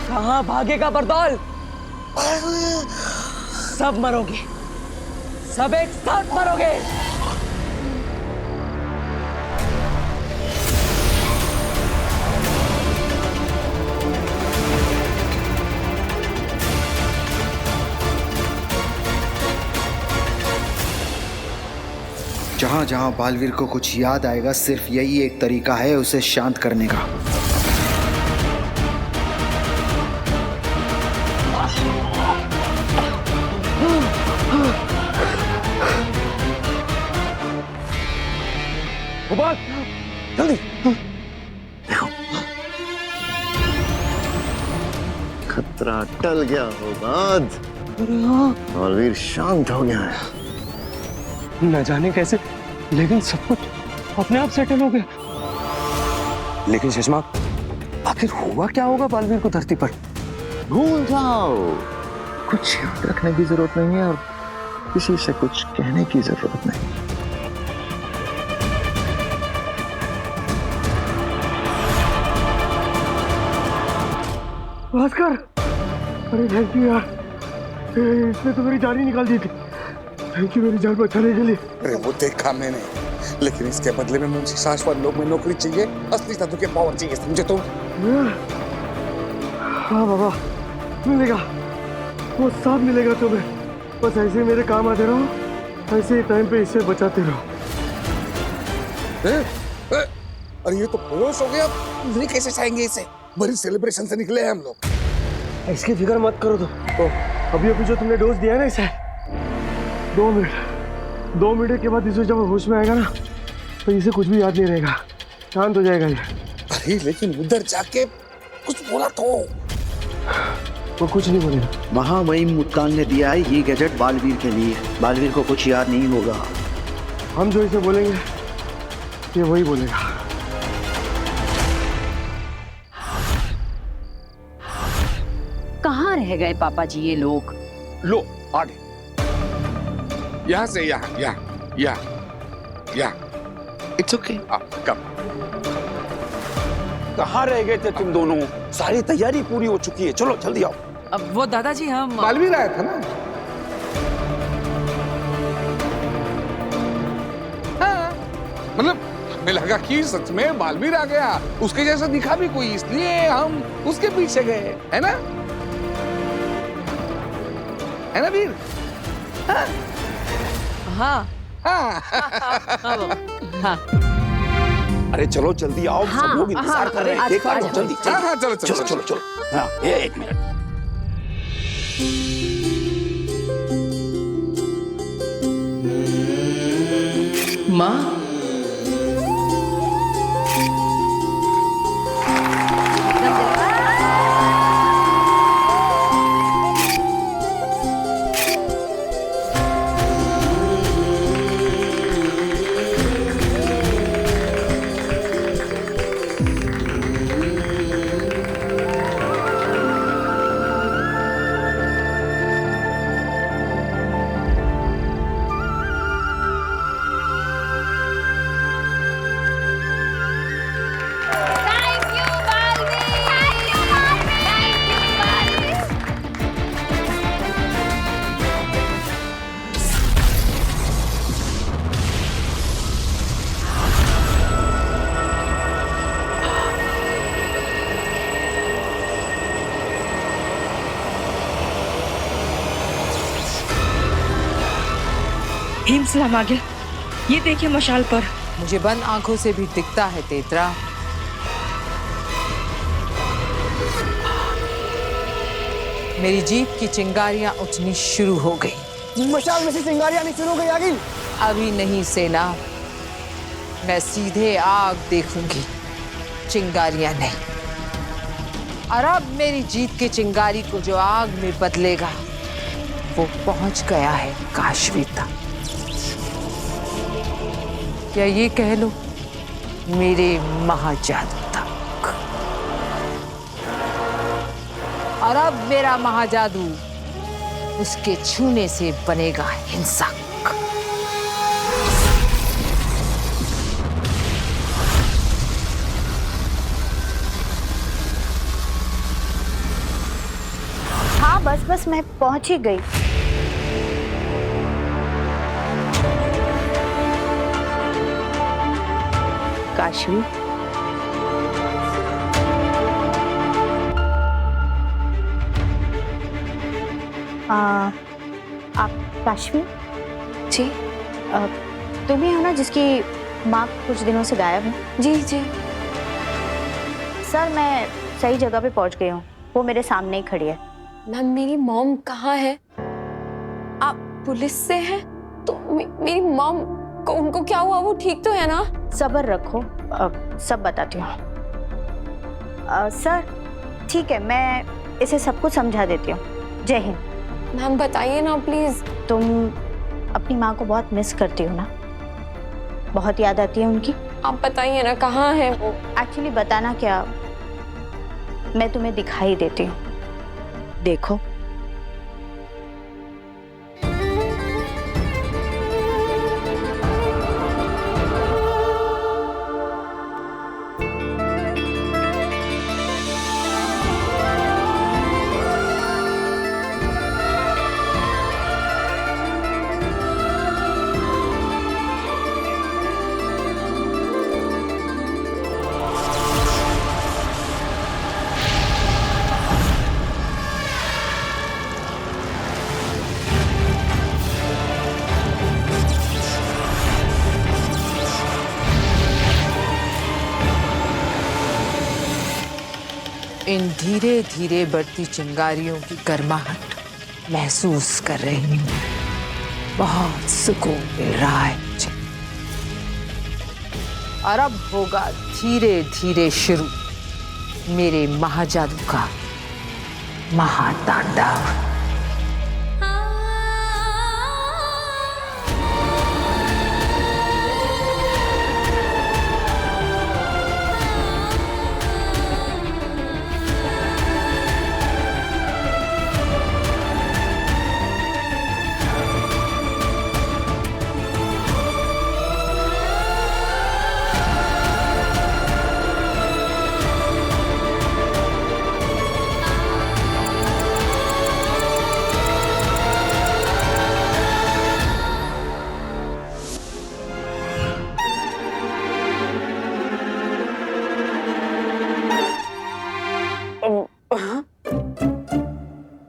कहाँ भागेगा बरदौल? सब मरोगे, सब एक साथ मरोगे। जहां जहां बालवीर को कुछ याद आएगा, सिर्फ यही एक तरीका है उसे शांत करने का। जल्दी खतरा टल गया होगा। बालवीर शांत हो गया है। न जाने कैसे, लेकिन सब कुछ अपने आप सेटल हो गया। लेकिन चश्मा, आखिर हुआ क्या होगा बालवीर को धरती पर? भूल जाओ, कुछ याद रखने की जरूरत नहीं है और किसी से कुछ कहने की जरूरत नहीं। भास्कर, अरे थैंक यू यार, इसने तो मेरी जान ही निकाल दी थी। थैंक यू मेरी जान बचाने के लिए। अरे वो देखा मैंने, लेकिन इसके बदले में मुझे शाश्वत लोक में नौकरी चाहिए, असली तत्व के पावर चाहिए, समझे तुम? हाँ बाबा, मिलेगा, वो सब मिलेगा तुम्हें। बस ऐसे मेरे काम आते रहो, ऐसे ही टाइम पे इसे बचाते रहो। अरे ये तो बेहोश हो गया, नहीं कैसे चाहेंगे इसे? बड़ी सेलिब्रेशन से निकले हैं हम लोग। इसकी फिक्र मत करो। तो अभी अभी जो तुमने डोज दिया है ना इसे, 2 मिनट के बाद इसे जब होश में आएगा ना, तो इसे कुछ भी याद नहीं रहेगा, शांत हो जाएगा ये। अरे लेकिन उधर जाके कुछ बोला तो? वो कुछ नहीं बोलेगा। महामहिम मुत्तान ने दिया है ये गैजेट बालवीर के लिए। बालवीर को कुछ याद नहीं होगा। हम जो इसे बोलेंगे ये वही बोलेगा। कहाँ रह गए पापा जी ये लोग? लो आगे, यहाँ से यहाँ। It's okay. कम। कहाँ रह गए थे तुम दोनों? सारी तैयारी पूरी हो चुकी है, चलो जल्दी आओ। अब वो दादाजी हम बालवीर आया था ना? हाँ, मतलब हमें लगा कि सच में बालवीर आ गया, उसके जैसा दिखा भी कोई, इसलिए हम उसके पीछे गए, है ना? है ना वीर? हाँ हाँ हाँ। अरे चलो जल्दी आओ, हाँ, सब लोग इंतजार कर रहे हैं। आज देखा आज लो, जल्दी हाँ, चलो। चलो। हाँ, एक मिनट। माँ, हिमसलाम आ गया। ये देखिए मशाल पर। मुझे बंद आंखों से भी दिखता है तेतरा। मेरी जीत की चिंगारियां उठनी शुरू हो गई। मशाल में से चिंगारियां नहीं शुरू हो गई आगिल? अभी नहीं सेना, मैं सीधे आग देखूंगी, चिंगारियां नहीं। और अब मेरी जीत की चिंगारी को जो आग में बदलेगा, वो पहुंच गया है काशवी तक, या ये कह लो मेरे महाजादू तक। और अब मेरा महाजादू उसके छूने से बनेगा हिंसक। बस मैं पहुंच ही गई। काशवी, आप काशवी जी। तुम ही हो ना जिसकी माँ कुछ दिनों से गायब है? जी जी। सर, मैं सही जगह पे पहुंच गई हूँ, वो मेरे सामने ही खड़ी है। मैम, मेरी मॉम कहाँ है? आप पुलिस से हैं? तो मेरी मॉम को, उनको क्या हुआ? वो ठीक तो है ना? सब्र रखो, सब बताती हूँ। सर ठीक है, मैं इसे सब कुछ समझा देती हूँ। जय हिंद। मैम बताइए ना प्लीज। तुम अपनी माँ को बहुत मिस करती हो ना? बहुत याद आती है उनकी? आप बताइए ना कहाँ है वो? एक्चुअली बताना क्या, मैं तुम्हें दिखाई देती हूँ, देखो। इन धीरे धीरे बढ़ती चिंगारियों की गर्माहट महसूस कर रही हूँ। बहुत सुकून मिल रहा है मुझे। और अब होगा धीरे धीरे शुरू मेरे महाजादू का महातांडव।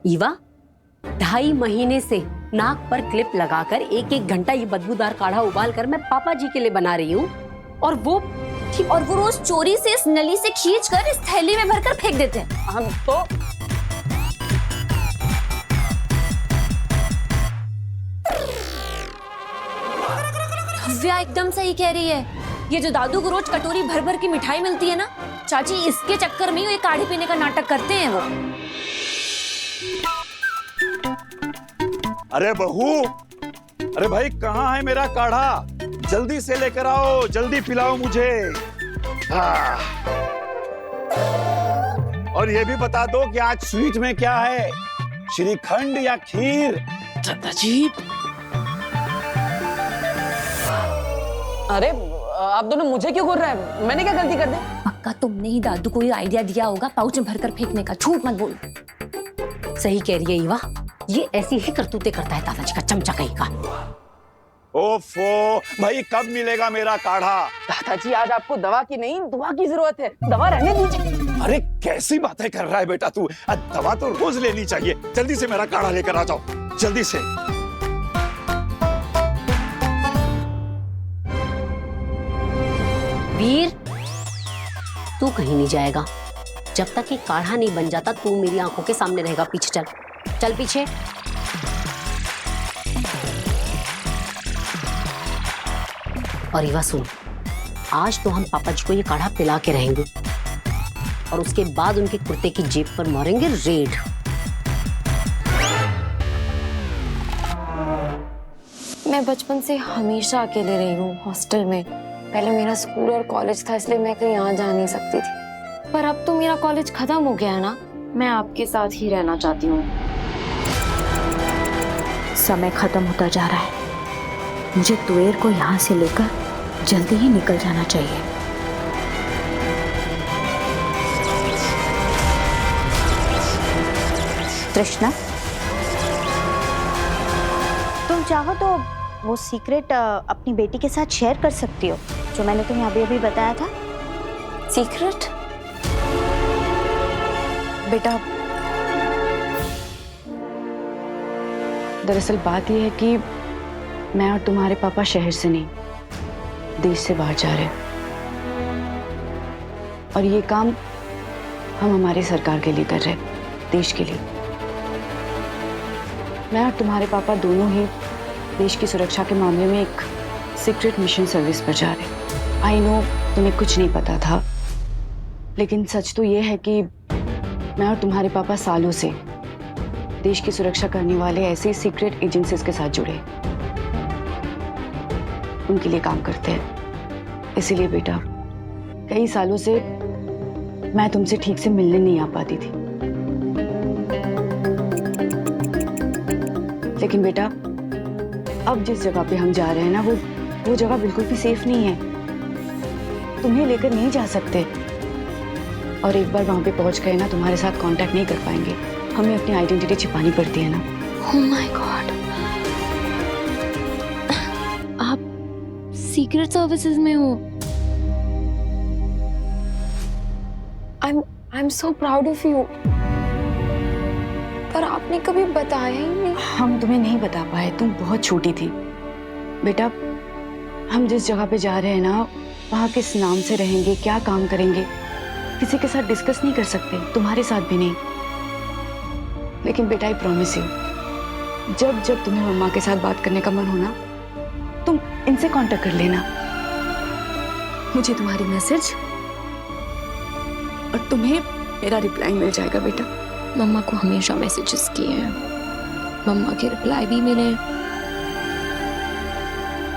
ईवा, 2.5 महीने से नाक पर क्लिप लगाकर 1-1 घंटा ये बदबूदार काढ़ा उबाल कर मैं पापा जी के लिए बना रही हूँ, और वो रोज चोरी से इस नली से खींचकर इस थैली में भरकर फेंक देते हैं। हम तो भव्या एकदम सही कह रही है। ये जो दादू को रोज कटोरी भर भर की मिठाई मिलती है ना, चाची इसके चक्कर में ये काढ़े पीने का नाटक करते हैं वो। अरे बहू, अरे भाई कहाँ है मेरा काढ़ा? जल्दी से लेकर आओ, जल्दी पिलाओ मुझे। हाँ। और ये भी बता दो कि आज स्वीट में क्या है, श्रीखंड या खीर? दादाजी, अरे आप दोनों मुझे क्यों घूर रहे हैं? मैंने क्या गलती कर दी? पक्का तुमने ही दादू को ये आइडिया दिया होगा पाउच में भरकर फेंकने का। झूठ मत बोल। सही कह रही है ईवा, ये ऐसी ही करतूतें करता है दादाजी का चमचा कहीं का। ओफो, भाई कब मिलेगा मेरा काढ़ा? दादाजी आज आपको दवा की नहीं, दुआ की जरूरत है। दवा रहने दीजिए। अरे कैसी बातें कर रहा है बेटा तू? दवा तो रोज लेनी चाहिए। जल्दी से मेरा काढ़ा लेकर आ जाओ, जल्दी से। वीर, तू कहीं नहीं जाएगा जब तक ये काढ़ा नहीं बन जाता। तू मेरी आंखों के सामने रहेगा। पीछे चल, चल पीछे। और ईवा सुन, आज तो हम पापा जी को ये काढ़ा पिला के रहेंगे और उसके बाद उनके कुर्ते की जेब पर मारेंगे रेड। मैं बचपन से हमेशा अकेले रही हूँ हॉस्टल में। पहले मेरा स्कूल और कॉलेज था, इसलिए मैं कहीं यहाँ जा नहीं सकती थी। पर अब तो मेरा कॉलेज खत्म हो गया है ना, मैं आपके साथ ही रहना चाहती हूँ। समय खत्म होता जा रहा है, मुझे तुएर को यहाँ से लेकर जल्दी ही निकल जाना चाहिए। तृष्णा, तुम चाहो तो वो सीक्रेट अपनी बेटी के साथ शेयर कर सकती हो जो मैंने तुम्हें अभी अभी बताया था। सीक्रेट? बेटा, दरअसल बात यह है कि मैं और तुम्हारे पापा शहर से नहीं, देश से बाहर जा रहे हैं, और ये काम हम हमारी सरकार के लिए कर रहे हैं, देश के लिए। मैं और तुम्हारे पापा दोनों ही देश की सुरक्षा के मामले में एक सीक्रेट मिशन सर्विस पर जा रहे हैं। आई नो तुम्हें कुछ नहीं पता था, लेकिन सच तो ये है कि मैं और तुम्हारे पापा सालों से देश की सुरक्षा करने वाले ऐसे सीक्रेट एजेंसीज के साथ जुड़े, उनके लिए काम करते हैं। इसीलिए बेटा, कई सालों से मैं तुमसे ठीक से मिलने नहीं आ पाती थी। लेकिन बेटा, अब जिस जगह पे हम जा रहे हैं ना, वो जगह बिल्कुल भी सेफ नहीं है। तुम्हें लेकर नहीं जा सकते, और एक बार वहां पे पहुंच गए ना, तुम्हारे साथ कांटेक्ट नहीं कर पाएंगे। हमें अपनी आइडेंटिटी छिपानी पड़ती है ना। Oh my God! आप सीक्रेट सर्विसेज में हो। I'm so proud of you. पर आपने कभी बताया ही नहीं। हम तुम्हें नहीं बता पाए, तुम बहुत छोटी थी। बेटा, हम जिस जगह पे जा रहे हैं ना, वहाँ किस नाम से रहेंगे, क्या काम करेंगे, किसी के साथ डिस्कस नहीं कर सकते, तुम्हारे साथ भी नहीं। लेकिन बेटा, आई प्रॉमिस यू, जब जब तुम्हें मम्मा के साथ बात करने का मन हो ना, तुम इनसे कांटेक्ट कर लेना। मुझे तुम्हारी मैसेज और तुम्हें मेरा रिप्लाई मिल जाएगा बेटा। मम्मा को हमेशा मैसेजेस किए हैं, मम्मा के रिप्लाई भी मिले,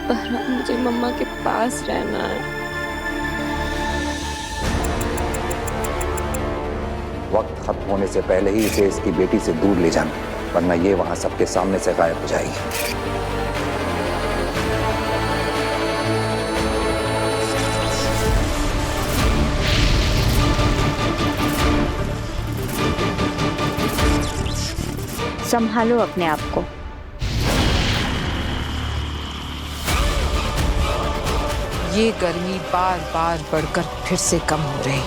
पर अब मुझे मम्मा के पास रहना है। वक्त खत्म होने से पहले ही इसे इसकी बेटी से दूर ले जाना, वरना ये वहां सबके सामने से गायब हो जाएगी। संभालो अपने आप को। ये गर्मी बार बार बढ़कर फिर से कम हो रही।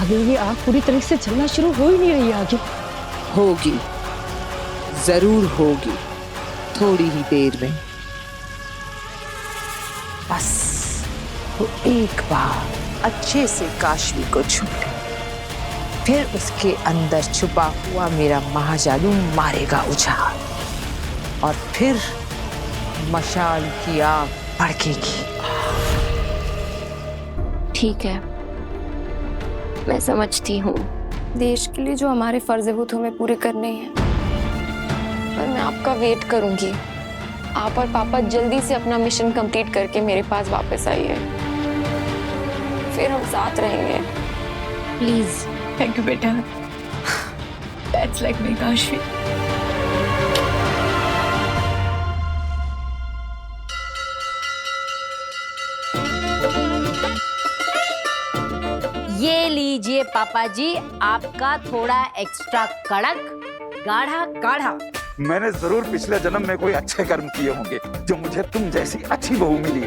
अभी ये आग पूरी तरह से चलना शुरू हो ही नहीं रही आगे। होगी, जरूर होगी, थोड़ी ही देर में। बस वो एक बार अच्छे से काशवी को छू ले, फिर उसके अंदर छुपा हुआ मेरा महाजादू मारेगा उछाल, और फिर मशाल की आग भड़केगी। ठीक है, मैं समझती हूँ, देश के लिए जो हमारे फर्ज है वो तो हमें पूरे करने हैं, पर मैं आपका वेट करूंगी। आप और पापा जल्दी से अपना मिशन कंप्लीट करके मेरे पास वापस आइए, फिर हम साथ रहेंगे, प्लीज। थैंक यू बेटा, दैट्स लाइक माय काशवी। ये लीजिए पापा जी, आपका थोड़ा एक्स्ट्रा कड़क गाढ़ा काढ़ा। मैंने जरूर पिछले जन्म में कोई अच्छे कर्म किए होंगे जो मुझे तुम जैसी अच्छी बहू मिली।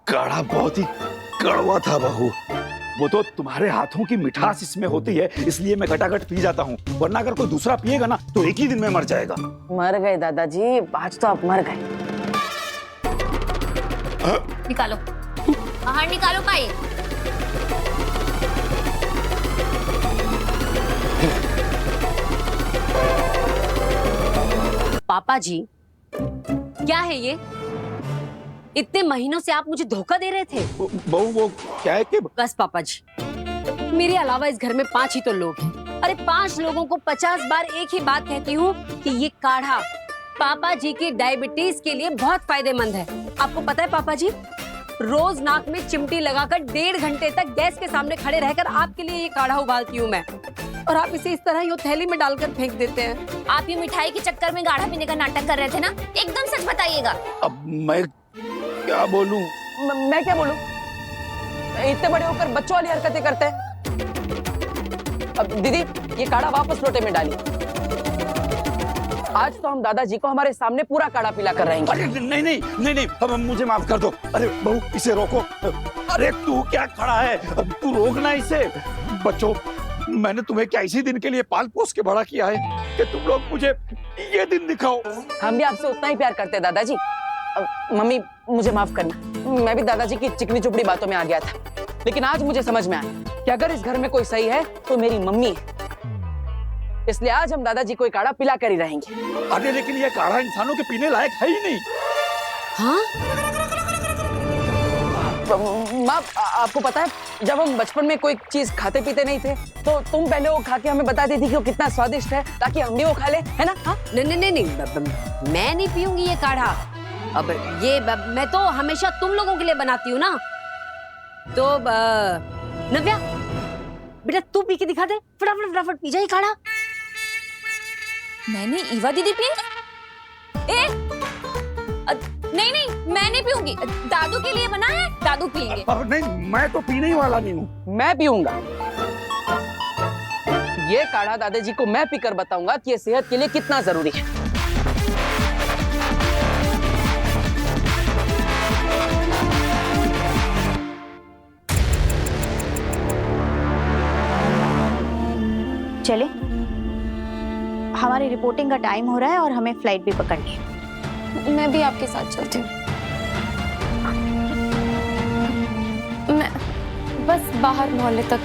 काढ़ा बहुत ही कड़वा था बहू। वो तो तुम्हारे हाथों की मिठास इसमें होती है, इसलिए मैं घटाघट पी जाता हूँ, वरना अगर कोई दूसरा पिएगा ना तो एक ही दिन में मर जाएगा। मर गए दादाजी, आज तो आप मर गए। निकालो, बाहर निकालो पाइप। पापा जी, क्या है ये? इतने महीनों से आप मुझे धोखा दे रहे थे। बहू वो क्या है कि बस पापा जी, मेरे अलावा इस घर में 5 ही तो लोग हैं। अरे 5 लोगों को 50 बार एक ही बात कहती हूँ कि ये काढ़ा पापा जी की डायबिटीज के लिए बहुत फायदेमंद है। आपको पता है पापा जी, रोज नाक में चिमटी लगाकर 1.5 घंटे तक गैस के सामने खड़े रहकर आपके लिए ये काढ़ा उबालती हूँ मैं, और आप इसे इस तरह यूँ थैली में डालकर फेंक देते हैं। आप ये मिठाई के चक्कर में गाढ़ा पीने का नाटक कर रहे थे ना? एकदम सच बताइएगा। अब मैं क्या बोलूं? मैं क्या बोलूं? इतने बड़े होकर बच्चों वाली हरकतें करते हैं। अब दीदी ये काढ़ा वापस लोटे में डालिए। आज तो हम दादाजी को हमारे सामने पूरा काढ़ा पिला कर रहेंगे। अरे नहीं नहीं नहीं नहीं, अब मुझे माफ कर दो। अरे बहू इसे रोको। अरे तू क्या खड़ा है, तू रोकना इसे। बच्चों, मैंने तुम्हें क्या इसी दिन के लिए पाल पोस के बड़ा किया है कि तुम लोग मुझे ये दिन दिखाओ? हम भी आपसे उतना ही प्यार करते हैं दादाजी। मम्मी मुझे माफ करना, मैं भी दादाजी की चिकनी चुपड़ी बातों में आ गया था, लेकिन आज मुझे समझ में आया कि अगर इस घर में कोई सही है तो मेरी मम्मी है। इसलिए आज हम दादाजी को काढ़ा पिला कर ही रहेंगे। अरे लेकिन ये काढ़ा इंसानों के पीने लायक है ही नहीं। हाँ? माँ, आपको पता है जब हम बचपन में कोई चीज खाते पीते नहीं थे तो तुम पहले वो खा के हमें बता देती कि वो कितना स्वादिष्ट है, ताकि हम भी वो खा ले, है ना? हाँ? नहीं, मैं नहीं पीऊंगी ये काढ़ा। अब ये मैं तो हमेशा तुम लोगों के लिए बनाती हूँ ना। तो नव्या बेटा तू पी के दिखा दे, फटाफट फटाफट पी जा ये काढ़ा। मैंने ईवा दीदी पियेंगे? नहीं नहीं, मैं नहीं पीऊंगी। दादू के लिए बना है, दादू पियेंगे। नहीं, मैं तो पीने ही वाला नहीं हूँ। मैं पीऊंगा ये काढ़ा। दादाजी को मैं पीकर बताऊंगा कि ये सेहत के लिए कितना जरूरी है। चले, हमारी रिपोर्टिंग का टाइम हो रहा है और हमें फ्लाइट भी पकड़नी है। मैं भी आपके साथ चलती हूँ। मैं बस बाहर मोहल्ले तक,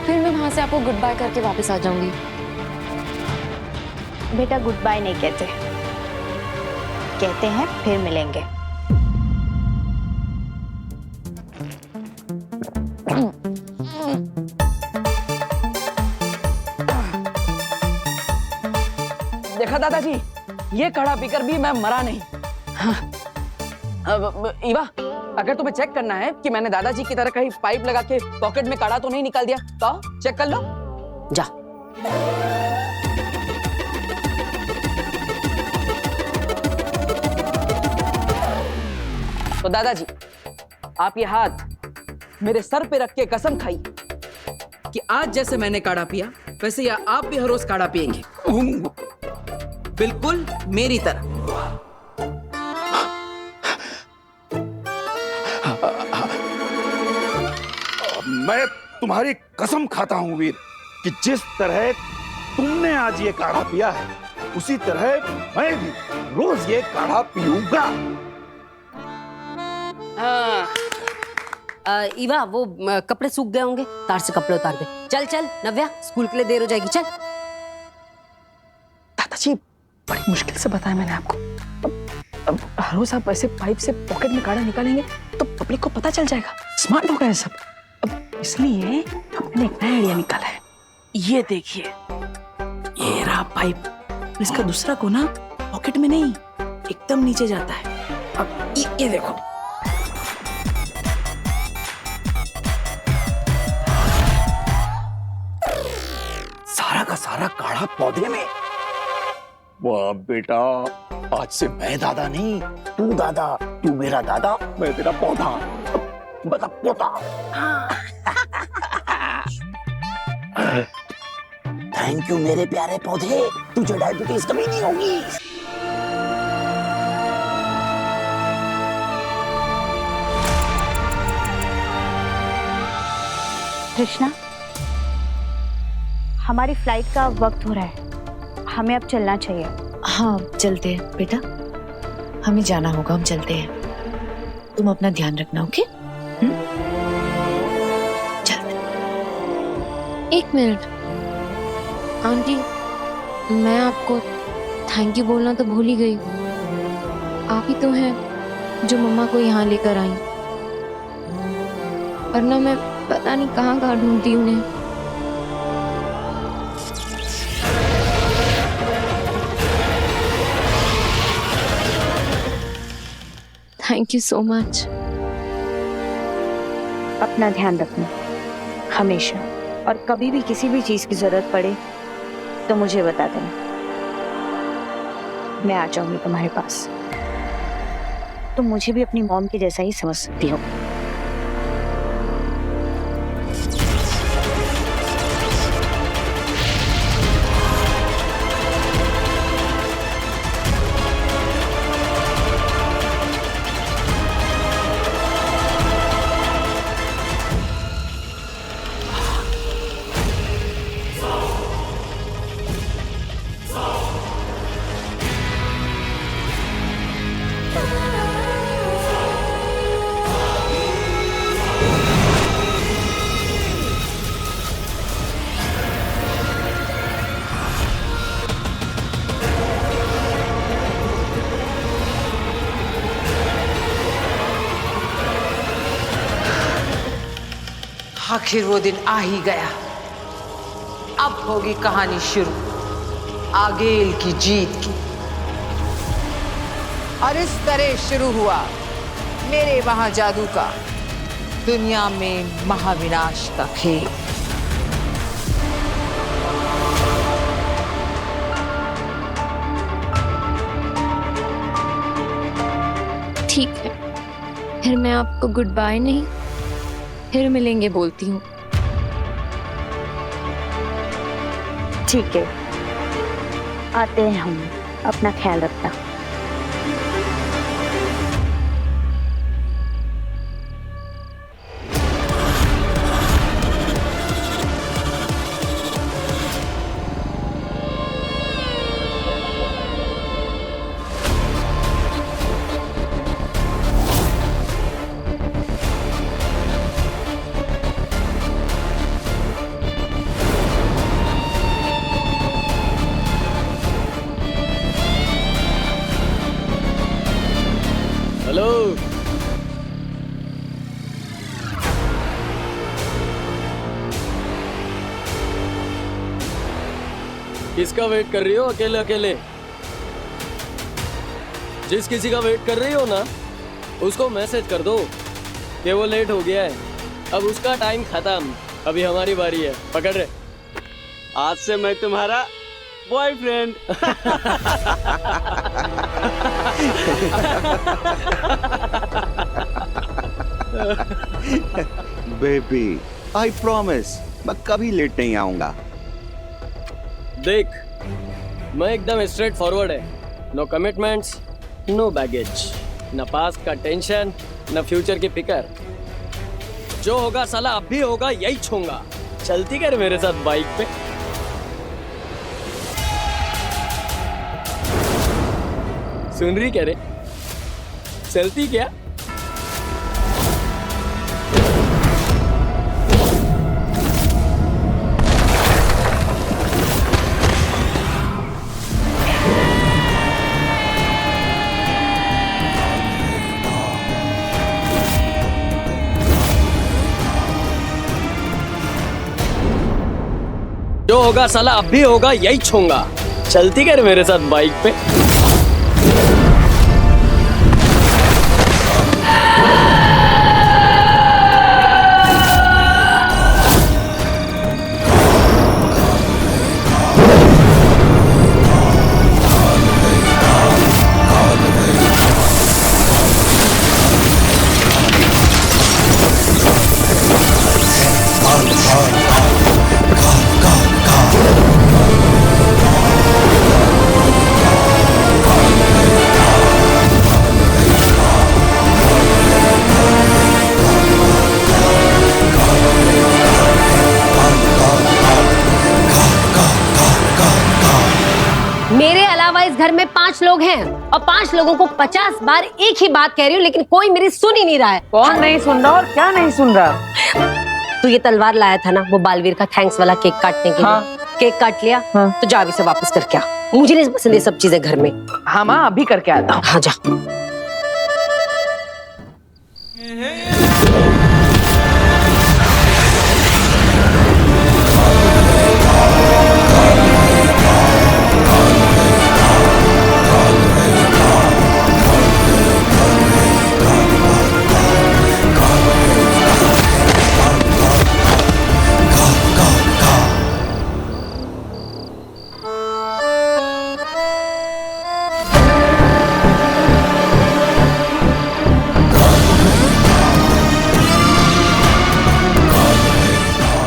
फिर मैं वहां से आपको गुड बाय करके वापस आ जाऊंगी। बेटा गुड बाय नहीं कहते, कहते हैं फिर मिलेंगे। देखा दादाजी, ये काढ़ा पीकर भी मैं मरा नहीं। हाँ। ईवा, अगर तुम्हें चेक करना है कि मैंने दादाजी की तरह कहीं पाइप लगा के पॉकेट में काढ़ा तो नहीं निकाल दिया, तो चेक कर लो। जा। तो दादाजी, आप ये हाथ मेरे सर पे रख के कसम खाई कि आज जैसे मैंने काढ़ा पिया वैसे या आप भी हर रोज काढ़ा पियेंगे, बिल्कुल मेरी तरह। मैं तुम्हारी कसम खाता हूं वीर कि जिस तरह तुमने आज ये काढ़ा पिया है उसी तरह मैं भी रोज ये काढ़ा पीऊंगा। ईवा वो कपड़े सूख गए होंगे, तार से कपड़े उतार दे। चल चल नव्या, स्कूल के लिए देर हो जाएगी, चल। दादाजी बड़ी मुश्किल से बताया मैंने आपको। अब हर रोज आप ऐसे पाइप से पॉकेट में काढ़ा निकालेंगे तो पब्लिक को पता चल जाएगा, स्मार्ट होगा ये सब। अब इसलिए हमने एक नया आइडिया निकाला है। ये देखिए, ये रहा पाइप, इसका दूसरा कोना पॉकेट में नहीं एकदम नीचे जाता है। अब ये देखो, सारा का सारा काढ़ा पौधे में। वाह बेटा, आज से मैं दादा नहीं तू दादा, तू मेरा दादा मैं तेरा पौधा, बता पोता। थैंक यू मेरे प्यारे पौधे, तुझे डायबिटीज कभी नहीं होगी। कृष्णा, हमारी फ्लाइट का वक्त हो रहा है, हमें अब चलना चाहिए। हाँ चलते हैं बेटा, हमें जाना होगा, हम चलते हैं। तुम अपना ध्यान रखना, ओके? चलते। एक मिनट आंटी, मैं आपको थैंक यू बोलना तो भूल ही गई। आप ही तो हैं जो मम्मा को यहाँ लेकर आई, वरना मैं पता नहीं कहाँ कहाँ ढूंढती उन्हें। Thank you so much. अपना ध्यान रखना हमेशा, और कभी भी किसी भी चीज की जरूरत पड़े तो मुझे बता देना, मैं आ जाऊंगी तुम्हारे पास। तुम मुझे भी अपनी मॉम के जैसा ही समझ सकती हो। आखिर वो दिन आ ही गया। अब होगी कहानी शुरू आगेल की जीत की। और इस तरह शुरू हुआ मेरे वहां जादू का दुनिया में महाविनाश का खेल। ठीक है, फिर मैं आपको गुड बाय नहीं, फिर मिलेंगे बोलती हूँ। ठीक है, आते हैं हम, अपना ख्याल रखना। हेलो, किसका वेट कर रही हो अकेले अकेले? जिस किसी का वेट कर रही हो ना, उसको मैसेज कर दो कि वो लेट हो गया है, अब उसका टाइम खत्म, अभी हमारी बारी है। पकड़ रहे, आज से मैं तुम्हारा बॉयफ्रेंड। बेबी, आई प्रॉमिस मैं कभी लेट नहीं आऊंगा। देख, मैं एकदम स्ट्रेट फॉरवर्ड है, नो कमिटमेंट्स, नो बैगेज, न पास्ट का टेंशन, न फ्यूचर की फिक्र। जो होगा साला अब भी होगा, यही छूंगा। चलती कर मेरे साथ बाइक पे। सुन रही क्या रे? चलती क्या? जो होगा साला अब भी होगा, यही छूंगा। चलती कर मेरे साथ बाइक पे। मेरे अलावा इस घर में 5 लोग हैं और 5 लोगों को 50 बार एक ही बात कह रही हूँ, लेकिन कोई मेरी सुन ही नहीं रहा है। कौन नहीं सुन रहा और क्या नहीं सुन रहा? तू ये तलवार लाया था ना, वो बालवीर का थैंक्स वाला केक काटने के लिए। केक काट लिया? तो जा अभी से वापस करके आ। मुझे नहीं पसंद ये सब चीजें घर में। हाँ माँ, अभी करके आता हूँ। हाँ जा।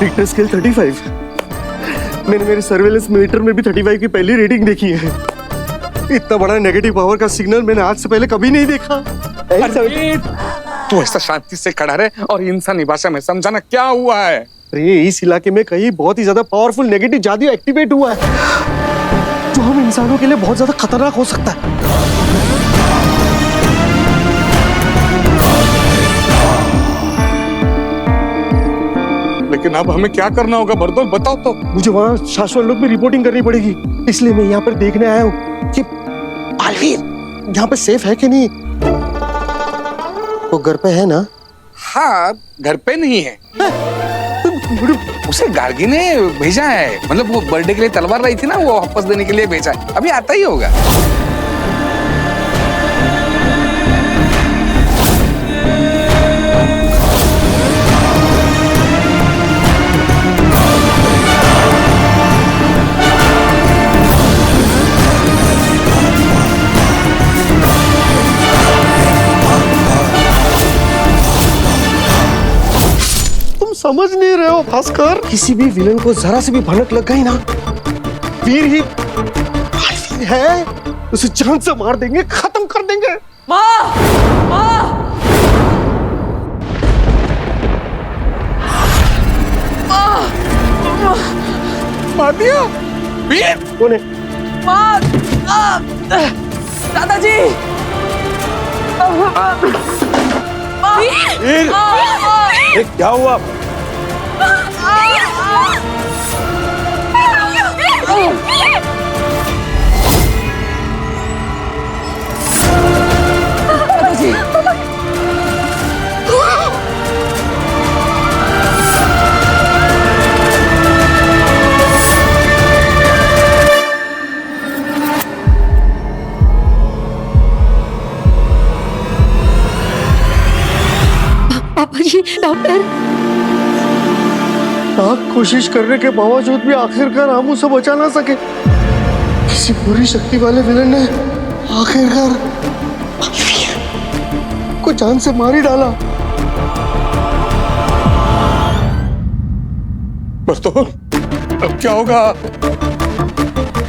Richter scale 35। मैंने मेरे सर्वेलेंस मीटर में भी 35 की पहली रीडिंग देखी है। इतना बड़ा नेगेटिव पावर का सिग्नल मैंने आज से पहले कभी नहीं देखा। अरे तू ऐसा शांति से खड़ा रहे और इंसानी भाषा में समझाना क्या हुआ है। अरे इस इलाके में कहीं बहुत ही ज्यादा पावरफुल नेगेटिव जादू एक्टिवेट हुआ है जो हम इंसानों के लिए बहुत ज्यादा खतरनाक हो सकता है। लेकिन अब हमें क्या करना होगा बरदौल, बताओ तो। मुझे वहाँ शाश्वत लोग में रिपोर्टिंग करनी पड़ेगी, इसलिए मैं यहाँ पर देखने आया हूँ कि बालवीर यहाँ पे सेफ है कि नहीं। वो घर पे है ना? हाँ घर पे नहीं है। उसे गार्गी ने भेजा है, मतलब वो बर्थडे के लिए तलवार लाई थी ना, वो वापस देने के लिए भेजा है। अभी आता ही होगा। समझ नहीं रहे हो भास्कर, किसी भी विलन को जरा से भी भनक लग गई ना, वीर ही वीर है, उसे जान से मार देंगे, खत्म कर देंगे। माँ! माँ! मार दिया? वीर! कौन है? माँ! दादाजी! वीर! ये क्या हुआ? पापा जी, डॉक्टर। कोशिश करने के बावजूद भी आखिरकार हम उसे बचा ना सके। किसी पूरी शक्ति वाले विलन ने आखिरकार को जान से मार ही डाला। बरदौल, अब क्या होगा?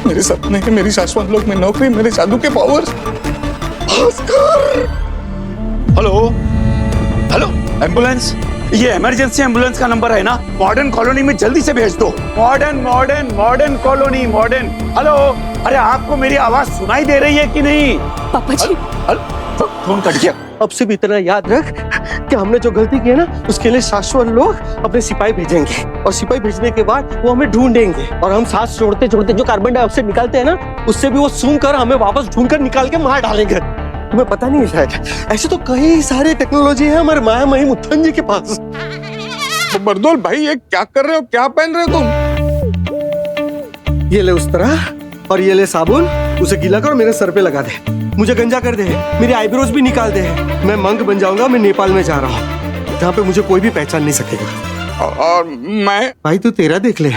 मेरे सपने, मेरी शाश्वत लोक में नौकरी, मेरे जादू के powers. Bhaskar! Hello hello, ambulance, ये इमरजेंसी एम्बुलेंस का नंबर है ना? मॉडर्न कॉलोनी में जल्दी से भेज दो। Modern colony, modern. हेलो, अरे आपको मेरी आवाज सुनाई दे रही है कि नहीं? पापा जी, फोन कट गया। अब से भी इतना याद रख कि हमने जो गलती की है ना, उसके लिए शाश्वत लोग अपने सिपाही भेजेंगे और सिपाही भेजने के बाद वो हमें ढूंढेंगे और हम सांस छोड़ते छोड़ते जो कार्बन डाइऑक्साइड निकालते हैं ना, उससे भी वो सूंघ कर हमें वापस ढूंढ कर निकाल के मार डालेंगे। तुम्हें पता नहीं है, ऐसे तो कई सारे टेक्नोलॉजी है हमारे माया मही मुत्थन जी के पास। तो बरदौल भाई, ये क्या कर रहे हो? क्या पहन रहे हो तुम? ये ले उस तरह और ये ले साबुन, उसे गीला कर और मेरे सर पे लगा दे। मुझे गंजा कर दे, मेरी आईब्रोज भी निकाल दे। मैं मंक बन जाऊंगा। मैं नेपाल में जा रहा हूँ, जहाँ पे मुझे कोई भी पहचान नहीं सकेगा। और मैं? भाई तू तेरा देख ले,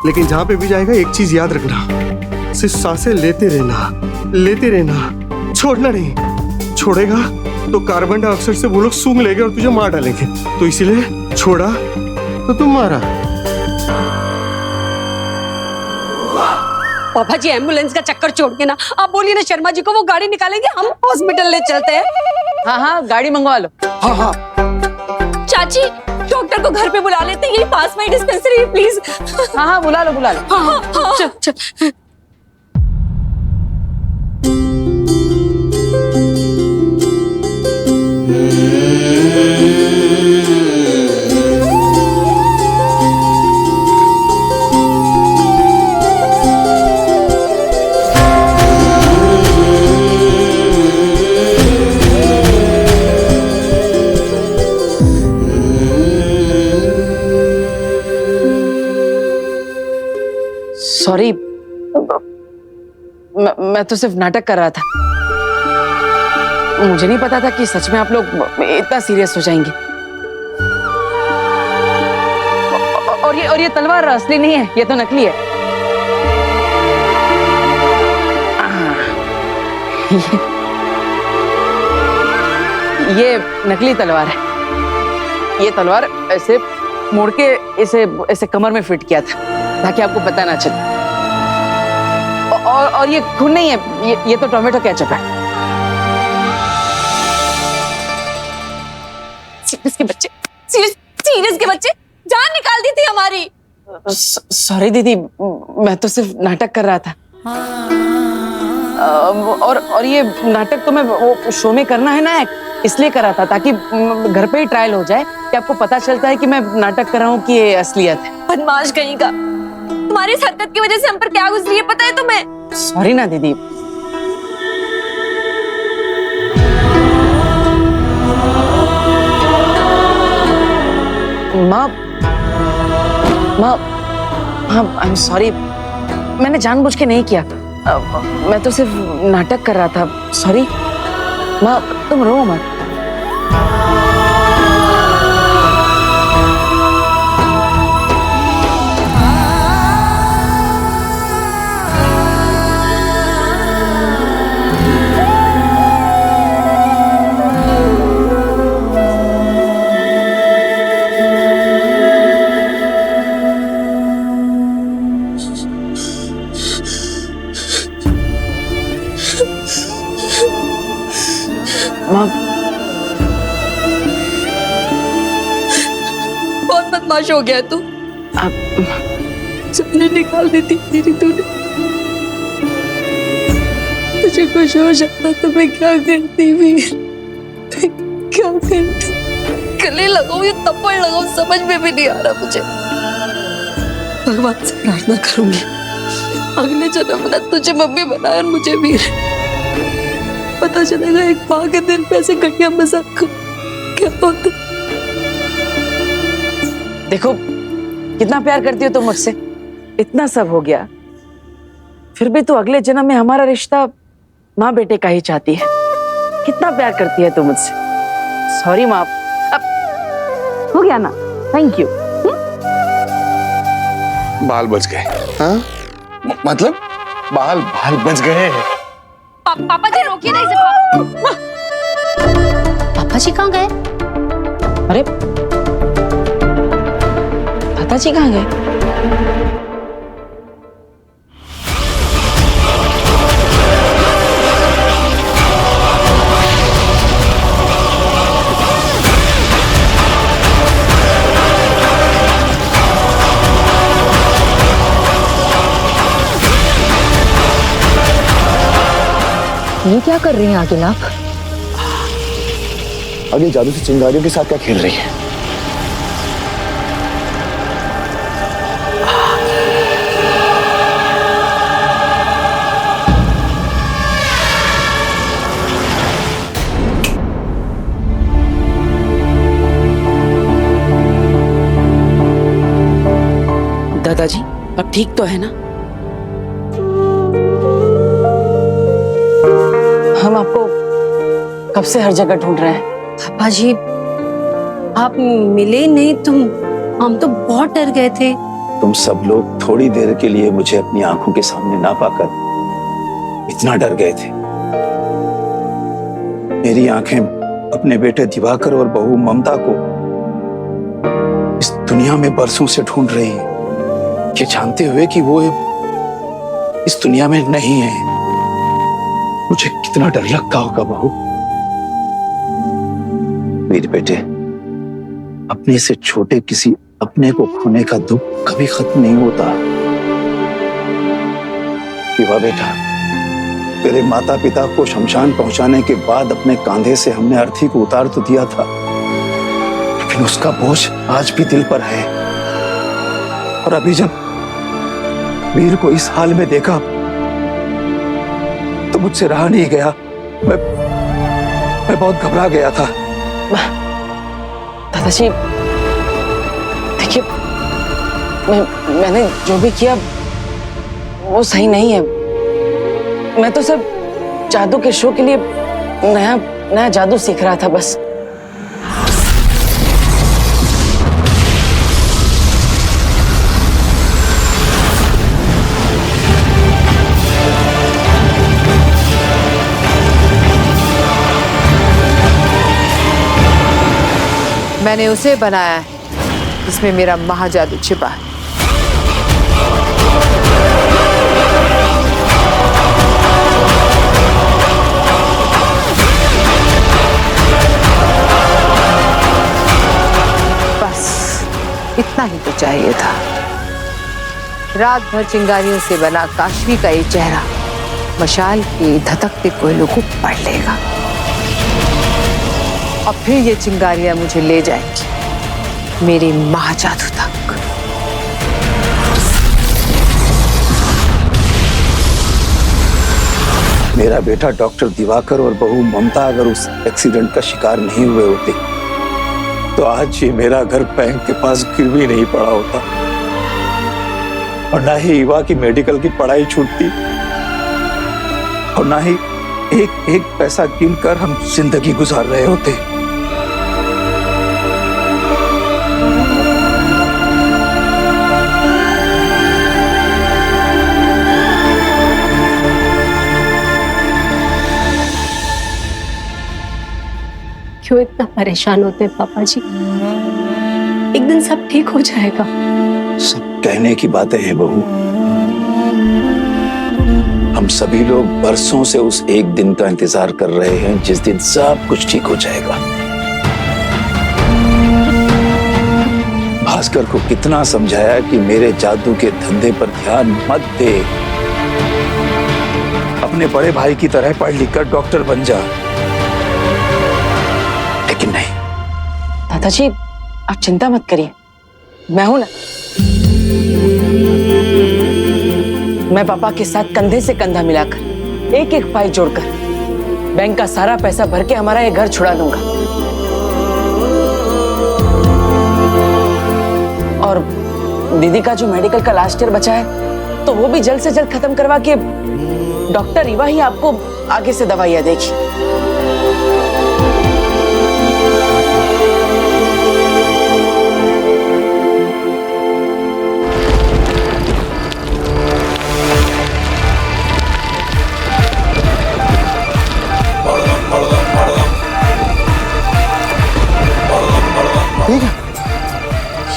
लेकिन जहाँ पे भी जाएगा एक चीज याद रखना, सिर्फ सांसें लेते रहना, छोड़ना नहीं। छोड़ेगा तो कार्बन डाइऑक्साइड से वो लोग सूंघ लेंगे और तुझे मार डालेंगे। तो इसीलिए छोड़ा तो तुम मारा। पापा जी, एम्बुलेंस का चक्कर छोड़ के ना आप बोलिए ना शर्मा जी को, वो गाड़ी निकालेंगे, हम हॉस्पिटल ले चलते हैं। हाँ हाँ, गाड़ी मंगवा लो। हाँ हाँ। चाची, डॉक्टर को घर पे बुला लेते हैं, यही पास में डिस्पेंसरी है, प्लीज। हाँ हाँ, बुला लो बुला लो। हाँ, हाँ। चल चल। सॉरी, मैं तो सिर्फ नाटक कर रहा था। मुझे नहीं पता था कि सच में आप लोग इतना सीरियस हो जाएंगे। और ये तलवार असली नहीं है, ये तो नकली है। ये नकली तलवार है। ये तलवार ऐसे मोड़ के इसे इसे कमर में फिट किया था ताकि आपको पता ना चले। और ये खून नहीं है, ये तो टोमेटो केचप है। सीरियस के बच्चे, सीरियस के बच्चे, जान निकाल दी थी हमारी। सॉरी दीदी, मैं तो सिर्फ नाटक कर रहा था। और ये नाटक तो मैं वो शो में करना है ना, इसलिए कर रहा था ताकि घर पे ही ट्रायल हो जाए कि आपको पता चलता है कि मैं नाटक कर रहा हूँ कि ये असलियत है। बदमाश कहीं का, तुम्हारी इस हरकत की वजह से हम पर क्या गुजरी है पता है तुम्हें? सॉरी ना दीदी। माँ आई एम सॉरी, मैंने जानबूझ के नहीं किया, मैं तो सिर्फ नाटक कर रहा था। सॉरी माँ, तुम रो मत। बहुत बदमाश हो गया तू। आप सपने निकाल देती तेरी तूने। तुझे कुछ हो जाता तो मैं क्या करती वीर, क्या करती? गले लगाऊं या थप्पड़ लगाऊं समझ में भी नहीं आ रहा मुझे। भगवान से प्रार्थना करूंगी अगले जन्म में तुझे मम्मी बनाए और मुझे वीर। पता चलेगा एक माँ के दिल पे ऐसे घटिया मजाक क्या होता। देखो कितना प्यार करती हो तुम मुझसे, इतना सब हो गया फिर भी तो अगले जन्म में हमारा रिश्ता माँ बेटे का ही चाहती है। कितना प्यार करती है तुम मुझसे। सॉरी माँ, अब हो गया ना, थैंक यू। बाल बच गए। हाँ मतलब बाल बच गए। पापा जी रोकिए ना इसे। पापा जी कहाँ गए? अरे पिताजी कहाँ गए? ये क्या कर रही हैं आगे आप? आगे जादू से चिंगारियों के साथ क्या खेल रही है? दादाजी अब ठीक तो है ना? हम आपको कब से हर जगह ढूंढ रहे हैं। पापा जी आप मिले नहीं, हम तो बहुत डर गए थे। तुम सब लोग थोड़ी देर के लिए मुझे अपनी आंखों के सामने ना पाकर इतना डर गए थे। मेरी आंखें अपने बेटे दिवाकर और बहू ममता को इस दुनिया में बरसों से ढूंढ रही हैं, ये जानते हुए कि वो इस दुनिया में नहीं है। मुझे कितना डर लगता होगा बहू। मेरे बेटे, अपने से छोटे किसी अपने को खोने का दुख कभी खत्म नहीं होता। विवाह बेटा, तेरे माता पिता को शमशान पहुंचाने के बाद अपने कांधे से हमने अर्थी को उतार तो दिया था, लेकिन उसका बोझ आज भी दिल पर है। और अभी जब वीर को इस हाल में देखा तो मुझसे रहा नहीं गया। मैं बहुत घबरा गया था। दादाजी देखिए, मैंने जो भी किया वो सही नहीं है। मैं तो सिर्फ जादू के शो के लिए नया जादू सीख रहा था बस। मैंने उसे बनाया है इसमें मेरा महाजादू छिपा है। बस इतना ही तो चाहिए था। रात भर चिंगारियों से बना काशवी का ये चेहरा मशाल के धधकते कोयलों को पढ़ लेगा और फिर ये चिंगारियां मुझे ले जाएंगी मेरे महाजादू तक। मेरा बेटा डॉक्टर दिवाकर और बहू ममता अगर उस एक्सीडेंट का शिकार नहीं हुए होते तो आज ये मेरा घर बैंक के पास गिरवी नहीं पड़ा होता और ना ही ईवा की मेडिकल की पढ़ाई छूटती और ना ही एक एक पैसा गिन कर हम जिंदगी गुजार रहे होते। क्यों इतना परेशान होते हैं पापा जी? एक दिन सब ठीक हो जाएगा। सब कहने की बातें हैं बहू। हम सभी लोग बरसों से उस एक दिन का इंतजार कर रहे हैं जिस दिन सब कुछ ठीक हो जाएगा। भास्कर को कितना समझाया कि मेरे जादू के धंधे पर ध्यान मत दे, अपने बड़े भाई की तरह पढ़ लिख कर डॉक्टर बन जा, लेकिन नहीं। दादाजी आप चिंता मत करिए, मैं हूं ना। मैं पापा के साथ कंधे से कंधा मिलाकर एक एक पाई जोड़कर बैंक का सारा पैसा भर के हमारा ये घर छुड़ा दूंगा। और दीदी का जो मेडिकल का लास्ट ईयर बचा है तो वो भी जल्द से जल्द खत्म करवा के डॉक्टर ईवा ही आपको आगे से दवाइयां देगी।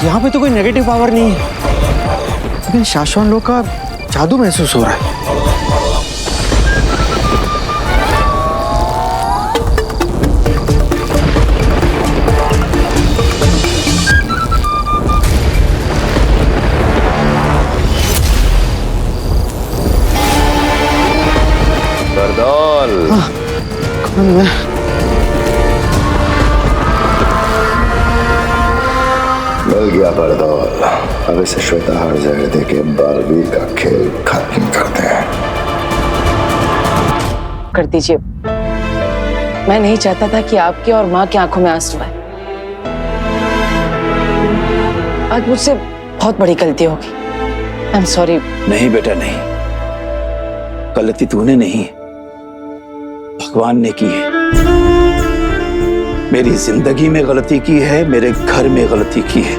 यहाँ पे तो कोई नेगेटिव पावर नहीं है, लेकिन शाश्वत लोग का जादू महसूस हो रहा है। बरदौल। कौन मैं? मिल गया बरदौल। अब इसे श्वेताहार जहर देके बालवीर का खेल खत्म करते हैं। कर दीजिए, मैं नहीं चाहता था कि आपके और माँ की आंखों में आंसू आए। आज मुझसे बहुत बड़ी गलती होगी। I am sorry. नहीं बेटा नहीं, गलती तूने नहीं भगवान ने की है। मेरी जिंदगी में गलती की है, मेरे घर में गलती की है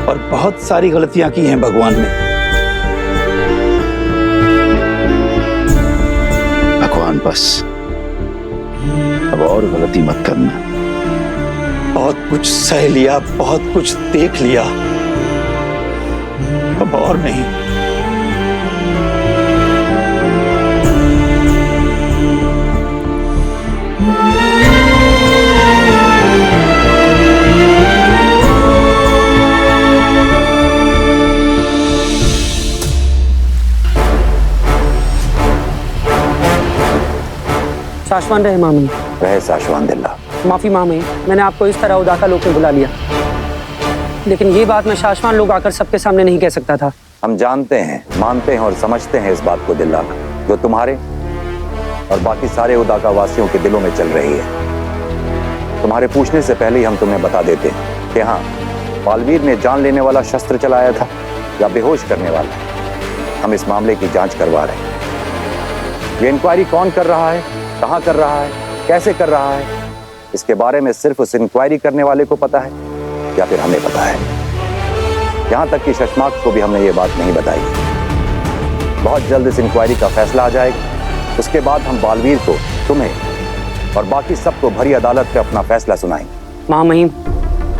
और बहुत सारी गलतियां की हैं भगवान ने। भगवान बस अब और गलती मत करना। बहुत कुछ सह लिया, बहुत कुछ देख लिया, अब और नहीं। साशवान रहे मामी। रहे साशवान दिल्ला। माफी मामी, मैंने आपको इस तरह उदाका लोग में बुला लिया, लेकिन ये बात मैं शाशवान लोग आकर सबके सामने नहीं कह सकता था। हम जानते हैं, मानते हैं और समझते हैं इस बात को दिल्ला, जो तुम्हारे और बाकी सारे उदाका वासियों के दिलों में चल रही है। तुम्हारे पूछने से पहले ही हम तुम्हें बता देते हैं कि हाँ, बालवीर ने जान लेने वाला शस्त्र चलाया था या बेहोश करने वाला। हम इस मामले की जांच करवा रहे हैं। ये इंक्वायरी कौन कर रहा है, कहाँ कर रहा है, कैसे कर रहा है, इसके बारे में सिर्फ उस इंक्वायरी करने वाले को पता है या फिर हमें पता है। यहाँ तक कि शशमाक को भी हमने ये बात नहीं बताई। बहुत जल्द इस इंक्वायरी का फैसला आ जाएगा। उसके बाद हम बालवीर को, तुम्हें और बाकी सबको भरी अदालत में अपना फैसला सुनाएंगे। माँ महिम,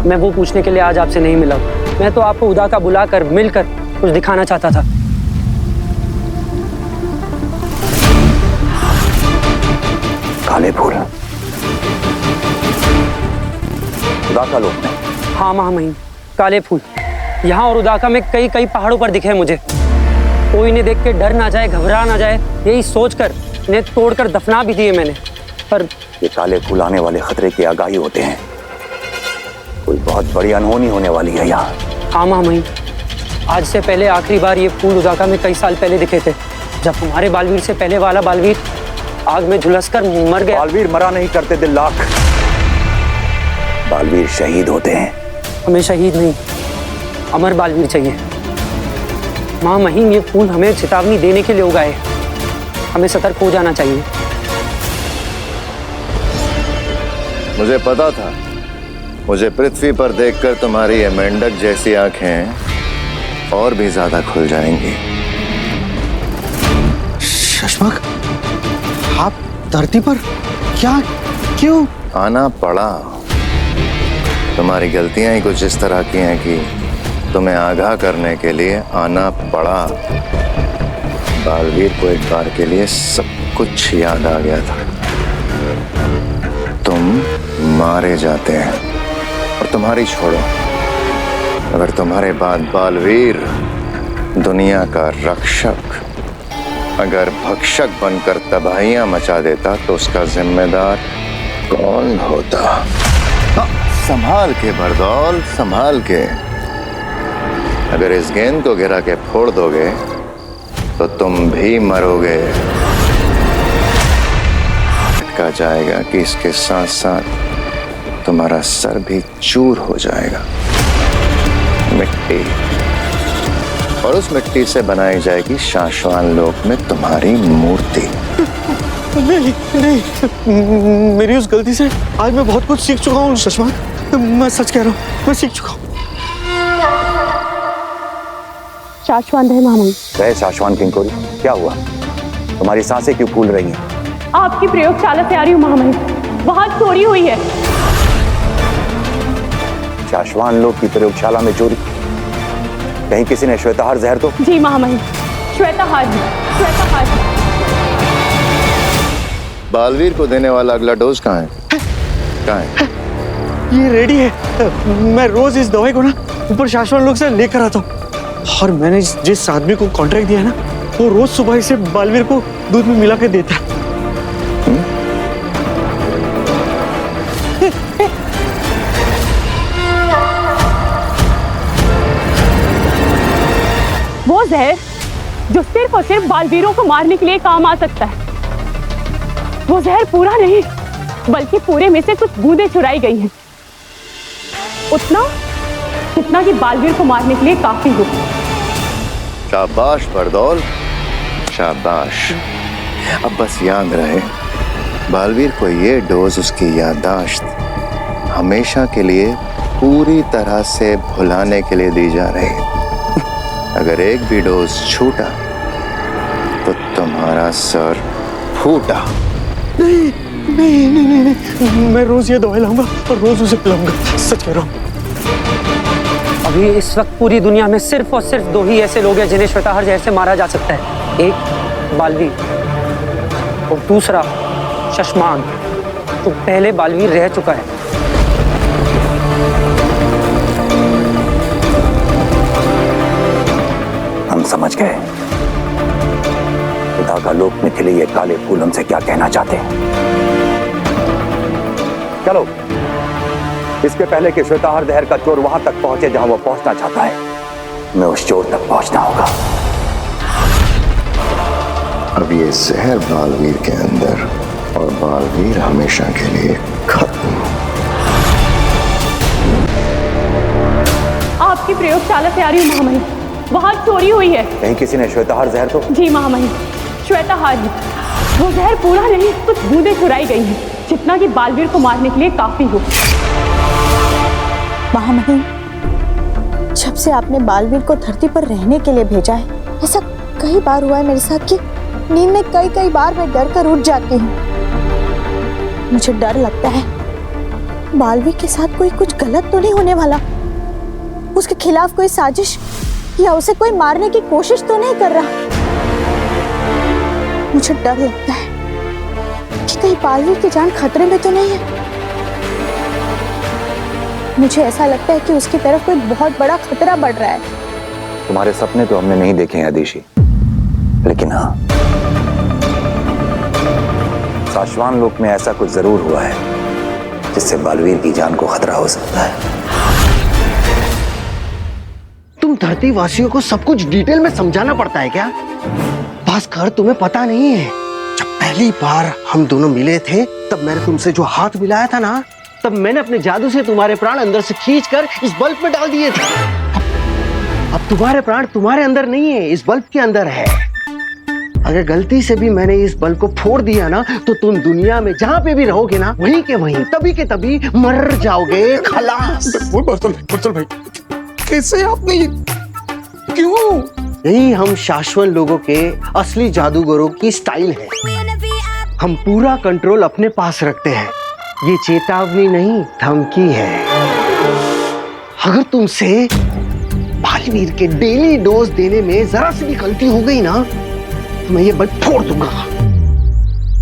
मैं वो पूछने के लिए आज आपसे नहीं मिला। मैं तो आपको उदा का बुलाकर मिलकर कुछ दिखाना चाहता था। काले फूल उदा का लोक में? हाँ महामहिम, काले फूल यहाँ और उदाका में कई कई पहाड़ों पर दिखे मुझे। कोई इन्हें देख के डर ना जाए, घबरा ना जाए, यही सोचकर इन्हें तोड़कर दफना भी दिए मैंने। पर ये काले फूल आने वाले खतरे की आगाही होते हैं। कोई बहुत बड़ी अनहोनी होने वाली है यहाँ। हाँ महामहिम, आज से पहले आखिरी बार ये फूल उदाका में कई साल पहले दिखे थे, जब हमारे बालवीर से पहले वाला बालवीर आग में झुलसकर मर गया। बालवीर मरा नहीं करते दिल लाख, बालवीर शहीद होते हैं। हमें शहीद नहीं, अमर बालवीर चाहिए। महामहिम, ये फूल हमें चेतावनी देने के लिए उगाए, हमें सतर्क हो जाना चाहिए। मुझे पता था, मुझे पृथ्वी पर देखकर तुम्हारी ये मेंढक जैसी आंखें और भी ज्यादा खुल जाएंगी। शशांक, आप धरती पर क्या, क्यों आना पड़ा? तुम्हारी गलतियां ही कुछ इस तरह की हैं कि तुम्हें आगाह करने के लिए आना पड़ा। बालवीर को एक बार के लिए सब कुछ याद आ गया था। तुम मारे जाते हैं और तुम्हारी छोड़ो, अगर तुम्हारे बाद बालवीर दुनिया का रक्षक अगर भक्षक बनकर तबाहियां मचा देता तो उसका जिम्मेदार कौन होता? संभाल के बरदौल, संभाल के। अगर इस गेंद को गिरा के फोड़ दोगे तो तुम भी मरोगे। कहा जाएगा कि इसके साथ साथ तुम्हारा सर भी चूर हो जाएगा। मिट्टी, और उस मिट्टी से बनाई जाएगी शाश्वान लोक में तुम्हारी मूर्ति। नहीं नहीं, मेरी उस गलती से आज मैं बहुत कुछ सीख चुका हूँ शशांक, मैं सच कह रहा हूँ, मैं सीख चुका हूँ। शाश्वान रहे महामहिम। रहे शाश्वान किंकोरी, क्या हुआ? तुम्हारी सांसें क्यों फूल रही हैं? आपकी प्रयोगशाला से आ रही हूँ महामहिम, वहाँ चोरी हुई है। शाश्वान लोक की प्रयोगशाला में चोरी? कहीं किसी ने श्वेताहार जहर तो? जी महामहिम, श्वेताहार, श्वेताहार। बालवीर को देने वाला अगला डोज कहाँ है? कहाँ है? ये रेडी है, मैं रोज इस दवाई को ना ऊपर शाश्वान लोक से लेकर आता हूँ, और मैंने जिस आदमी को कॉन्ट्रैक्ट दिया है ना, वो रोज सुबह इसे बालवीर को दूध में मिला के देता है। वो जहर जो सिर्फ और सिर्फ बालवीरों को मारने के लिए काम आ सकता है, वो जहर पूरा नहीं बल्कि पूरे में से कुछ बूंदें चुराई गई हैं, उतना जितना कि बालवीर को मारने के लिए काफी हो। शाबाश बरदौल, शाबाश। अब बस याद रहे, बालवीर को ये डोज उसकी याददाश्त हमेशा के लिए पूरी तरह से भुलाने के लिए दी जा रही है। अगर एक भी डोज छूटा तो तुम्हारा सर फूटा। नहीं नहीं नहीं नहीं, नहीं। मैं रोज ये दवाई लाऊंगा और रोज उसे पिलाऊंगा, सच कह रहा हूँ। अभी इस वक्त पूरी दुनिया में सिर्फ और सिर्फ दो ही ऐसे लोग हैं जिन्हें श्वेताहार जहर से मारा जा सकता है, एक बालवीर और दूसरा शशमान, जो पहले बालवीर रह चुका है। हम समझ गए खुदा का लोक में खिले ये काले फूल हमसे क्या कहना चाहते हैं। चलो, इसके पहले कि श्वेताहार जहर का चोर वहां तक पहुंचे जहां वो पहुंचना चाहता है, मैं उस चोर तक पहुंचना होगा। अब ये जहर बालवीर के अंदर और बालवीर हमेशा के लिए खत्म। आपकी प्रयोगशाला से आ रही हूँ महामहिम, वहाँ चोरी हुई है। कहीं किसी ने श्वेताहार जहर तो? जी महामहिम, श्वेताहार ही। वो जहर पूरा नहीं, कुछ बूंदें चुराई गई हैं, जितना कि बालवीर को मारने के लिए काफी हो। महामहिम, जब से आपने बालवीर को धरती पर रहने के लिए भेजा है, ऐसा कई बार हुआ है मेरे साथ कि नींद में कई बार मैं डर कर उठ जाती हूँ। मुझे डर लगता है बालवीर के साथ कोई कुछ गलत तो नहीं होने वाला। उसके खिलाफ कोई साजिश या उसे कोई मारने की कोशिश तो नहीं कर रहा। मुझे डर लगता है कि कहीं बालवीर की जान खतरे में तो नहीं है। मुझे ऐसा लगता है कि उसकी तरफ कोई बहुत बड़ा खतरा बढ़ रहा है। तुम्हारे सपने तो हमने नहीं देखे हैं आदिशी, लेकिन हाँ, शाश्वान लोक में ऐसा कुछ जरूर हुआ है जिससे बालवीर की जान को खतरा हो सकता है। तुम धरती वासियों को सब कुछ डिटेल में समझाना पड़ता है क्या? भास्कर, तुम्हें पता नहीं है, जब पहली बार हम दोनों मिले थे तब मैंने तुमसे जो हाथ मिलाया था ना, तब मैंने अपने जादू से तुम्हारे प्राण अंदर से खींचकर इस बल्ब में डाल दिए थे। अब तुम्हारे प्राण तुम्हारे अंदर नहीं है, इस बल्ब के अंदर है। अगर गलती से भी मैंने इस बल्ब को फोड़ दिया ना, तो तुम दुनिया में जहां पे भी रहोगे ना, वहीं के वहीं तभी के तभी मर जाओगे। खलास। बर्तुल भाई, कैसे आपने ये, क्यों? यही हम शाश्वत लोगों के असली जादूगरों की स्टाइल है। हम पूरा कंट्रोल अपने पास रखते हैं। ये चेतावनी नहीं, धमकी है। अगर तुमसे बालवीर के डेली डोज देने में जरा सी भी गलती हो गई ना, तो मैं ये बल्ब फोड़ दूंगा।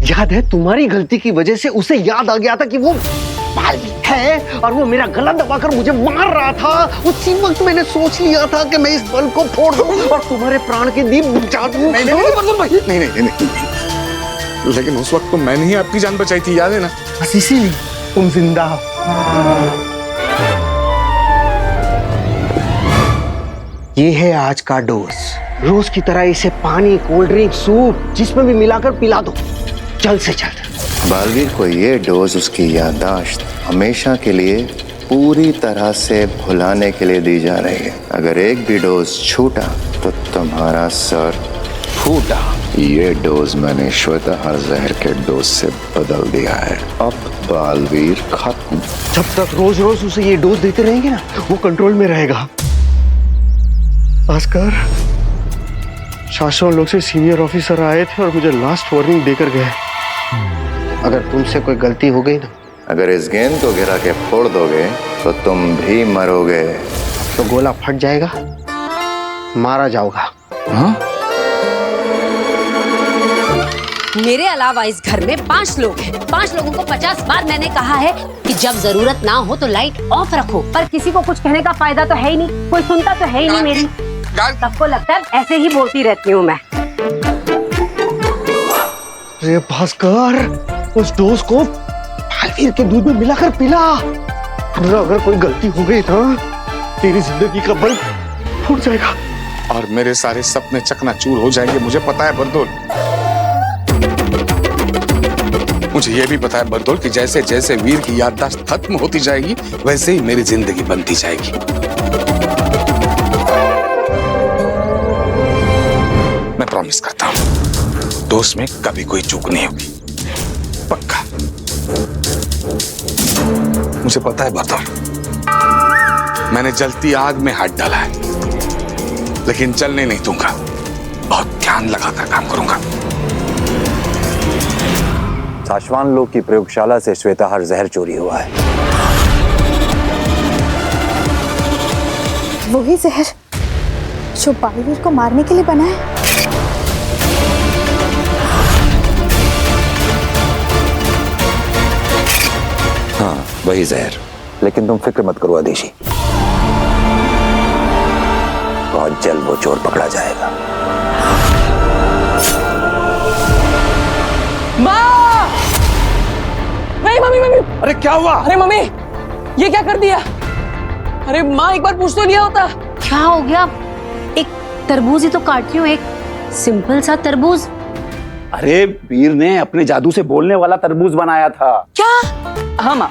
याद है, तुम्हारी गलती की वजह से उसे याद आ गया था कि वो बालवीर है और वो मेरा गला दबाकर मुझे मार रहा था। उसी वक्त मैंने सोच लिया था कि मैं इस बल्ब को फोड़ दूं और तुम्हारे प्राण के दीप बुझा दूं। नहीं, लेकिन उस वक्त तो मैंने ही आपकी जान बचाई थी, याद है ना? बस इसीलिए तुम जिंदा हो। ये है आज का डोज। रोज की तरह इसे पानी, कोल्ड ड्रिंक, सूप जिसमें भी मिलाकर पिला दो, जल्द से जल्द। बालवीर को ये डोज उसकी याददाश्त हमेशा के लिए पूरी तरह से भुलाने के लिए दी जा रही है। अगर एक भी डोज छूटा तो तुम्हारा सर फूटा। ये डोज मैंने श्वेताहार जहर के डोज से बदल दिया है। अब बालवीर खत्म। जब तक रोज रोज उसे ये डोज देते रहेंगे ना, वो कंट्रोल में रहेगा। भास्कर, शाश्वत लोग से सीनियर ऑफिसर आए थे और मुझे लास्ट वार्निंग देकर गए। अगर तुमसे कोई गलती हो गई ना, अगर इस गेंद को गिरा के फोड़ दोगे तो तुम भी मरोगे। तो गोला फट जाएगा, मारा जाओगा। हाँ? मेरे अलावा इस घर में 5 लोग हैं। 5 लोगों को 50 बार मैंने कहा है कि जब जरूरत ना हो तो लाइट ऑफ रखो, पर किसी को कुछ कहने का फायदा तो है ही नहीं, कोई सुनता तो है ही नहीं मेरी। सबको लगता है ऐसे ही बोलती रहती हूँ मैं। अरे भास्कर, उस डोज को बालवीर के दूध में मिलाकर पिला। अगर कोई गलती हो गई था, तेरी जिंदगी का बल्ब फूट जाएगा और मेरे सारे सपने चकनाचूर हो जाएंगे। मुझे पता है बर्दुल, मुझे ये भी पता है बर्दुल कि जैसे जैसे वीर की याददाश्त खत्म होती जाएगी, वैसे ही मेरी जिंदगी बनती जाएगी। मैं प्रॉमिस करता हूं, दोस्त में कभी कोई चूक नहीं होगी, पक्का। मुझे पता है बर्दुल, मैंने जलती आग में हाथ डाला है, लेकिन जलने नहीं दूंगा। बहुत ध्यान लगाकर काम करूंगा। शाश्वत लोक की प्रयोगशाला से श्वेताहार जहर चोरी हुआ है। वही जहर जो बालवीर को मारने के लिए बना है। हाँ, वही जहर। लेकिन तुम फिक्र मत करो आदिशी, बहुत जल्द वो चोर पकड़ा जाएगा। मम्मी, अरे क्या हुआ? अरे मम्मी, ये क्या कर दिया? अरे माँ, एक बार पूछ तो लिया होता। क्या हो गया? एक तरबूज ही तो काट रही हूँ, एक सिंपल सा तरबूज। अरे वीर ने अपने जादू से बोलने वाला तरबूज बनाया था। क्या? हाँ माँ,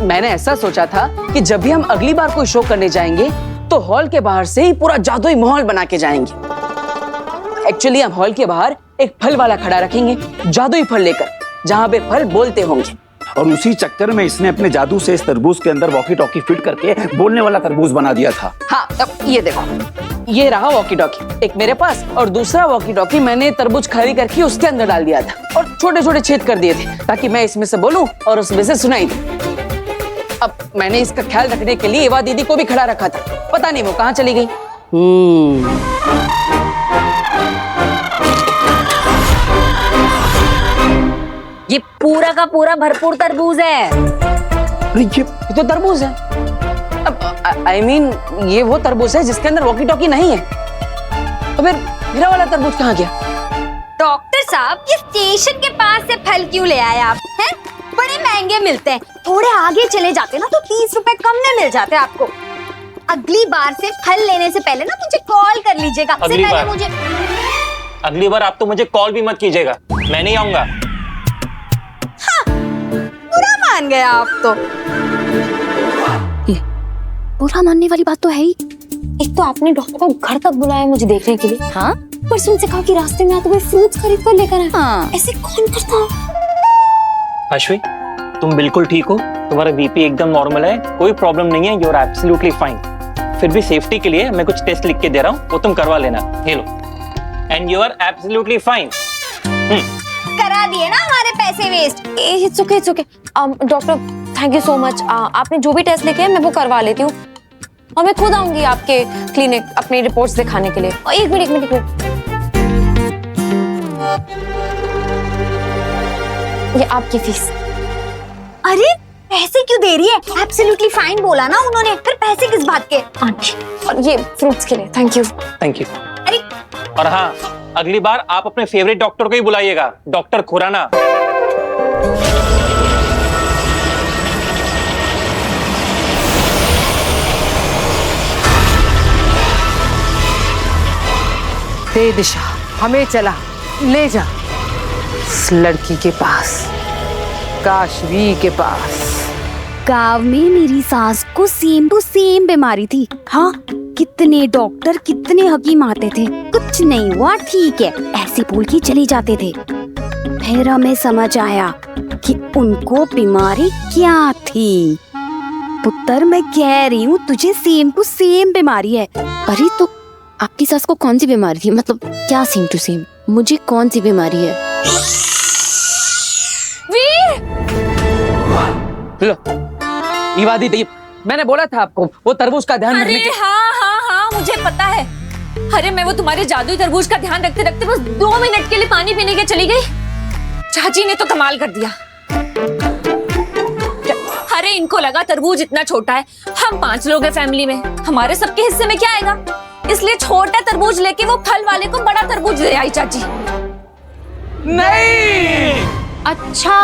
मैंने ऐसा सोचा था कि जब भी हम अगली बार कोई शो करने जाएंगे तो हॉल के बाहर से ही पूरा जादुई माहौल बना के जाएंगे। एक्चुअली हम हॉल के बाहर एक फल वाला खड़ा रखेंगे, जादुई फल लेकर, जहाँ पे फल बोलते होंगे। और उसी चक्कर में इसने अपने जादू से इस तरबूज के अंदर वॉकी टॉकी फिट करके बोलने वाला तरबूज बना दिया था। हाँ, अब ये देखो, ये रहा वॉकी टॉकी एक मेरे पास, और दूसरा वॉकी टॉकी मैंने तरबूज खाली करके उसके अंदर डाल दिया था और छोटे छोटे छेद कर दिए थे ताकि मैं इसमें से बोलूं और उसमें से सुनाई दे। अब मैंने इसका ख्याल रखने के लिए एवा दीदी को भी खड़ा रखा था, पता नहीं वो कहाँ चली गई। ये पूरा का पूरा भरपूर तरबूज है। अरे ये तो तरबूज है। अब आई मीन ये वो तरबूज है जिसके अंदर वॉकी टॉकी नहीं है, तो फिर मेरा वाला तरबूज कहाँ गया? डॉक्टर साहब, ये स्टेशन के पास से फल क्यों ले आए आप? हैं? बड़े महंगे मिलते हैं, थोड़े आगे चले जाते ना तो 30 रुपए कम में मिल जाते आपको। अगली बार से फल लेने से पहले ना मुझे कॉल कर लीजिएगा। अगली बार आप तो मुझे कॉल भी मत कीजिएगा, मैं नहीं आऊंगा। हाँ, बुरा मान गया आप तो। बुरा मानने वाली बात तो है ही। एक तो आपने डॉक्टर को घर तक बुलाया मुझे देखने के लिए। हाँ, पर उनसे कहा कि रास्ते में आते हुए फ्रूट्स खरीद कर लेकर आए। हाँ। ऐसे कौन करता? अश्वी, तुम बिल्कुल ठीक हो, तुम्हारा बीपी एकदम नॉर्मल है, कोई प्रॉब्लम नहीं है, यू आर एब्सोल्युटली फाइन। फिर भी सेफ्टी के लिए मैं कुछ टेस्ट लिख के दे रहा हूँ, वो तुम करवा लेना। ये लो, and you are absolutely fine. करा दिए ना हमारे पैसे waste. It's okay, it's okay. Doctor thank you so much. आपने जो भी टेस्ट लिखे हैं मैं वो करवा लेती हूँ, और मैं खुद आऊंगी आपके क्लिनिक अपनी रिपोर्ट्स दिखाने के लिए। एक मिनट। ये आपकी फीस। अरे पैसे क्यों दे रही है? एब्सोल्युटली फाइन बोला ना उन्होंने, फिर पैसे किस बात के? और ये फ्रूट्स के लिए थैंक यू। Thank you. अरे और हाँ, अगली बार आप अपने फेवरेट डॉक्टर को ही बुलाइएगा, डॉक्टर खुराना। दे दिशा, हमें चला ले जा इस लड़की के पास, काशवी के पास। गांव में मेरी सास को सेम टू सेम बीमारी थी। हाँ, कितने डॉक्टर कितने हकीम आते थे, कुछ नहीं हुआ, ठीक है ऐसे बोल के चले जाते थे। फिर हमें समझ आया कि उनको बीमारी क्या थी। पुत्र, मैं कह रही हूँ तुझे सेम टू सेम बीमारी है। अरे तो आपकी सास को कौन सी बीमारी थी? मतलब क्या सेम टू सेम? मुझे कौन सी बीमारी है? लो, ईवा दीदी, मैंने बोला था आपको वो तरबूज का ध्यान रखने अरे हाँ, मुझे पता है। अरे मैं वो तुम्हारे जादुई तरबूज का ध्यान रखते रखते बस 2 मिनट के लिए पानी पीने के चली गई। चाची ने तो कमाल कर दिया। अरे इनको लगा तरबूज इतना छोटा है, हम 5 लोग हैं फैमिली में, हमारे सबके हिस्से में क्या आएगा, इसलिए छोटा तरबूज लेके वो फल वाले को बड़ा तरबूज ले आई चाची। नहीं, अच्छा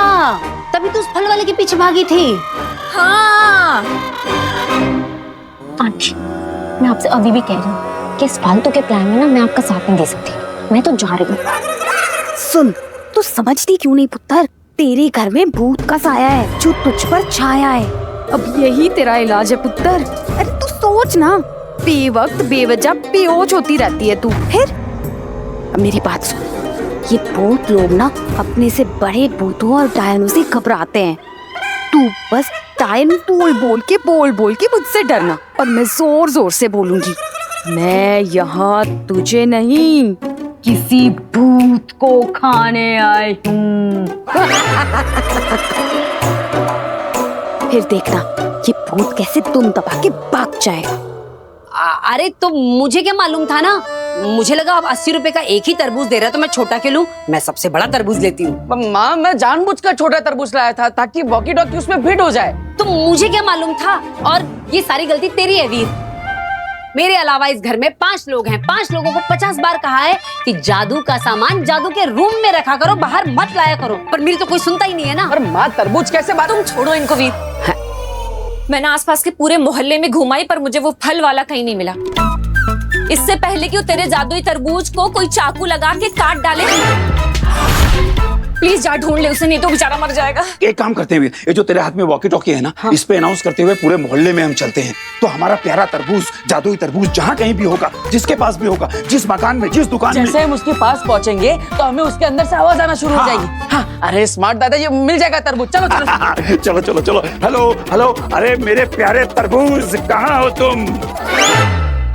तभी तो उस फल वाले के पीछे भागी थी। हाँ आंटी, मैं आपसे अभी भी कह रही हूँ कि इस फालतू के प्लान में ना मैं आपका साथ नहीं दे सकती, मैं तो जा रही हूँ। सुन, तू समझती क्यों नहीं पुत्र? तेरे घर में भूत का साया है जो तुझ पर छाया है। अब यही तेरा इलाज है पुत्र। अरे तू सोच ना, बेवक्त बेवजह बेहोश होती रहती है तू। फिर अब मेरी बात सुन, ये भूत लोग ना अपने से बड़े भूतों और डायनों से घबराते हैं। तू बस डायन बोल बोल के मुझसे डरना, और मैं जोर जोर से बोलूंगी, मैं यहाँ तुझे नहीं किसी भूत को खाने आई हूँ। फिर देखना ये भूत कैसे तुम दबा के भाग जाएगा। अरे तो मुझे क्या मालूम था ना, मुझे लगा अब 80 रुपए का एक ही तरबूज दे रहा है तो मैं छोटा क्यों लूं, मैं सबसे बड़ा तरबूज लेती हूँ। माँ, मैं जानबूझकर छोटा तरबूज लाया था ताकि वॉकी टॉकी उसमें फिट हो जाए। तो मुझे क्या मालूम था, और ये सारी गलती तेरी है वीर। मेरे अलावा इस घर में 5 लोग हैं, 5 लोगों को 50 बार कहा है कि जादू का सामान जादू के रूम में रखा करो, बाहर मत लाया करो, पर मेरी तो कोई सुनता ही नहीं है ना। और माँ तरबूज कैसे बात? तुम छोड़ो इनको वीर। मैंने आसपास के पूरे मोहल्ले में घुमाई पर मुझे वो फल वाला कहीं नहीं मिला। इससे पहले कि वो तेरे जादुई तरबूज को कोई चाकू लगा के काट डाले, प्लीज जा ढूंढ ले उसे, नहीं तो बेचारा मर जाएगा। एक काम करते हैं, ये जो तेरे हाथ में वॉकी टॉकी है ना, हाँ। इस पे अनाउंस करते हुए पूरे मोहल्ले में हम चलते हैं, तो हमारा प्यारा तरबूज, जादुई तरबूज जहाँ कहीं भी होगा, जिसके पास भी होगा, जिस मकान में, जिस दुकान में, जैसे हम उसके पास पहुँचेंगे तो हमें उसके अंदर से आवाज आना शुरू हो जाएगी। हाँ, अरे स्मार्ट दादा, ये मिल जाएगा तरबूज। चलो चलो चलो चलो चलो। हेलो हेलो, अरे मेरे प्यारे तरबूज, कहाँ हो तुम?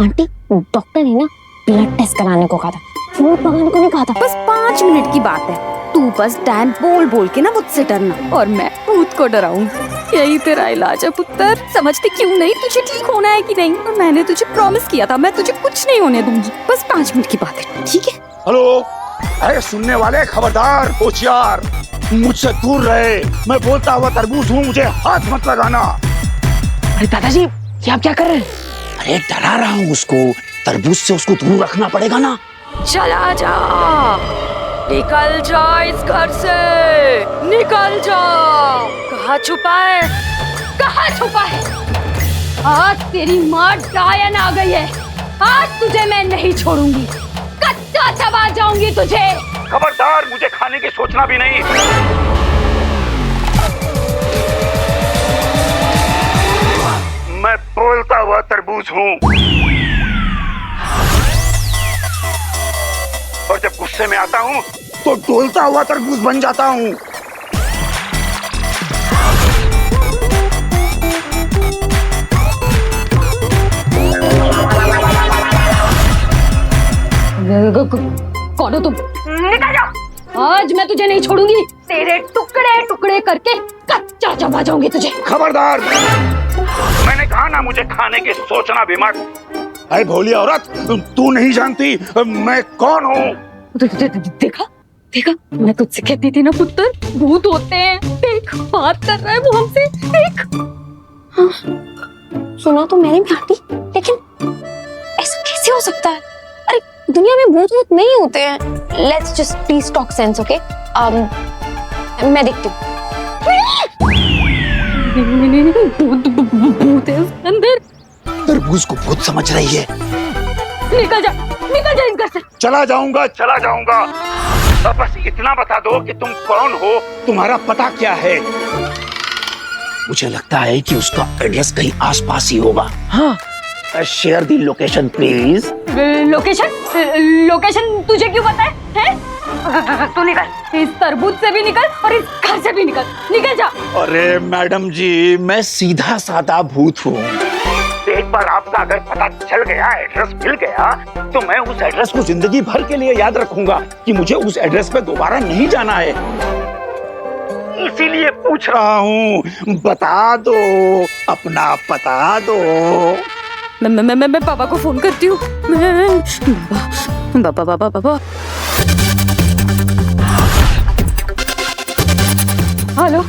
आंटी, डॉक्टर ने ना ब्लड टेस्ट कराने को कहा था, फ्रूट मंगाने को नहीं कहा था। बस 5 मिनट की बात है, तू बस डैन बोल के ना मुझसे डरना और मैं भूत को डराऊंगी। यही तेरा इलाज है पुत्र। समझती क्यों नहीं? तुझे ठीक होना है कि नहीं? और मैंने तुझे प्रॉमिस किया था, मैं तुझे कुछ नहीं होने दूंगी। बस 5 मिनट की बात है, ठीक है? हेलो, अरे सुनने वाले खबरदार, होशियार, मुझसे दूर रहे। मैं बोलता हुआ तरबूज हूँ, मुझे हाथ मत लगाना। अरे दादाजी, ये आप क्या कर रहे हैं? अरे डरा रहा हूँ उसको, तरबूज से उसको दूर रखना पड़ेगा ना। चला जा, निकल जा इस घर से, निकल जा। कहाँ छुपा है? कहाँ छुपा है? आज तेरी माँ डायन आ गई है। आज तुझे मैं नहीं छोड़ूंगी, कच्चा चबा जाऊंगी तुझे। खबरदार, मुझे खाने की सोचना भी नहीं। मैं बोलता हुआ तरबूज हूँ, और जब गुस्से में आता हूँ तो डोलता हुआ तरबूज बन जाता हूँ। कौन हो तुम? निकल जाओ, आज मैं तुझे नहीं छोड़ूंगी। तेरे टुकड़े टुकड़े करके कच्चा चबा जाऊंगी तुझे। खबरदार, मैंने कहा ना मुझे खाने की सोचना भी मत। अरे भोली औरत, तू नहीं जानती मैं कौन हूँ। देखा देखा, मैं तुझसे कहती थी ना पुत्र, भूत होते हैं। देख, बात कर रहा है वो हमसे, देख। हाँ, सुना तो मैंने भी आंटी, लेकिन ऐसा कैसे हो सकता है? अरे दुनिया में भूत वूत नहीं होते हैं। Let's just please talk sense, okay? मैं देखती हूँ। भूत है उसके अंदर। तरबूज को भूत समझ रही है। निकल जा इस घर से। चला जाऊंगा, चला जाऊंगा। अब बस इतना बता दो कि तुम कौन हो, तुम्हारा पता क्या है। मुझे लगता है कि उसका एड्रेस कहीं आसपास ही होगा। हाँ, share the location please. Location तुझे क्यों पता है? तू निकल, इस तरबूज से भी निकल और इस घर से भी निकल जा। अरे मैडम जी, मैं सीधा साधा भूत हूँ। एक बार आपका अगर पता चल गया, एड्रेस मिल गया, तो मैं उस एड्रेस को जिंदगी भर के लिए याद रखूंगा कि मुझे उस एड्रेस पे दोबारा नहीं जाना है। इसीलिए पूछ रहा हूँ, बता दो, अपना बता दो। मैं पापा को फोन करती हूँ। पापा। हेलो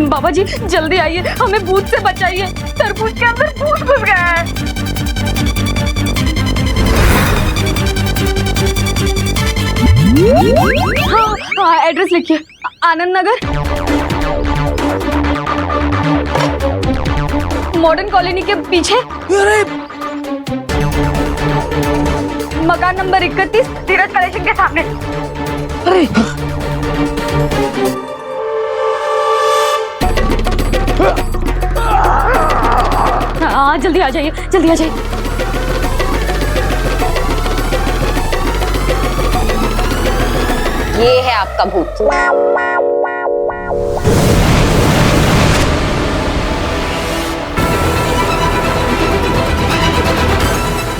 बाबा जी, जल्दी आइए, हमें भूत से बचाइए। तरबूज के अंदर भूत घुस गया है। हाँ, एड्रेस लिखिए, आनंद नगर, मॉडर्न कॉलोनी के पीछे, मकान नंबर 31, धीरज कलेक्शन के सामने। अरे हाँ, जल्दी आ जाइए, जल्दी आ जाइए। ये है आपका भूत।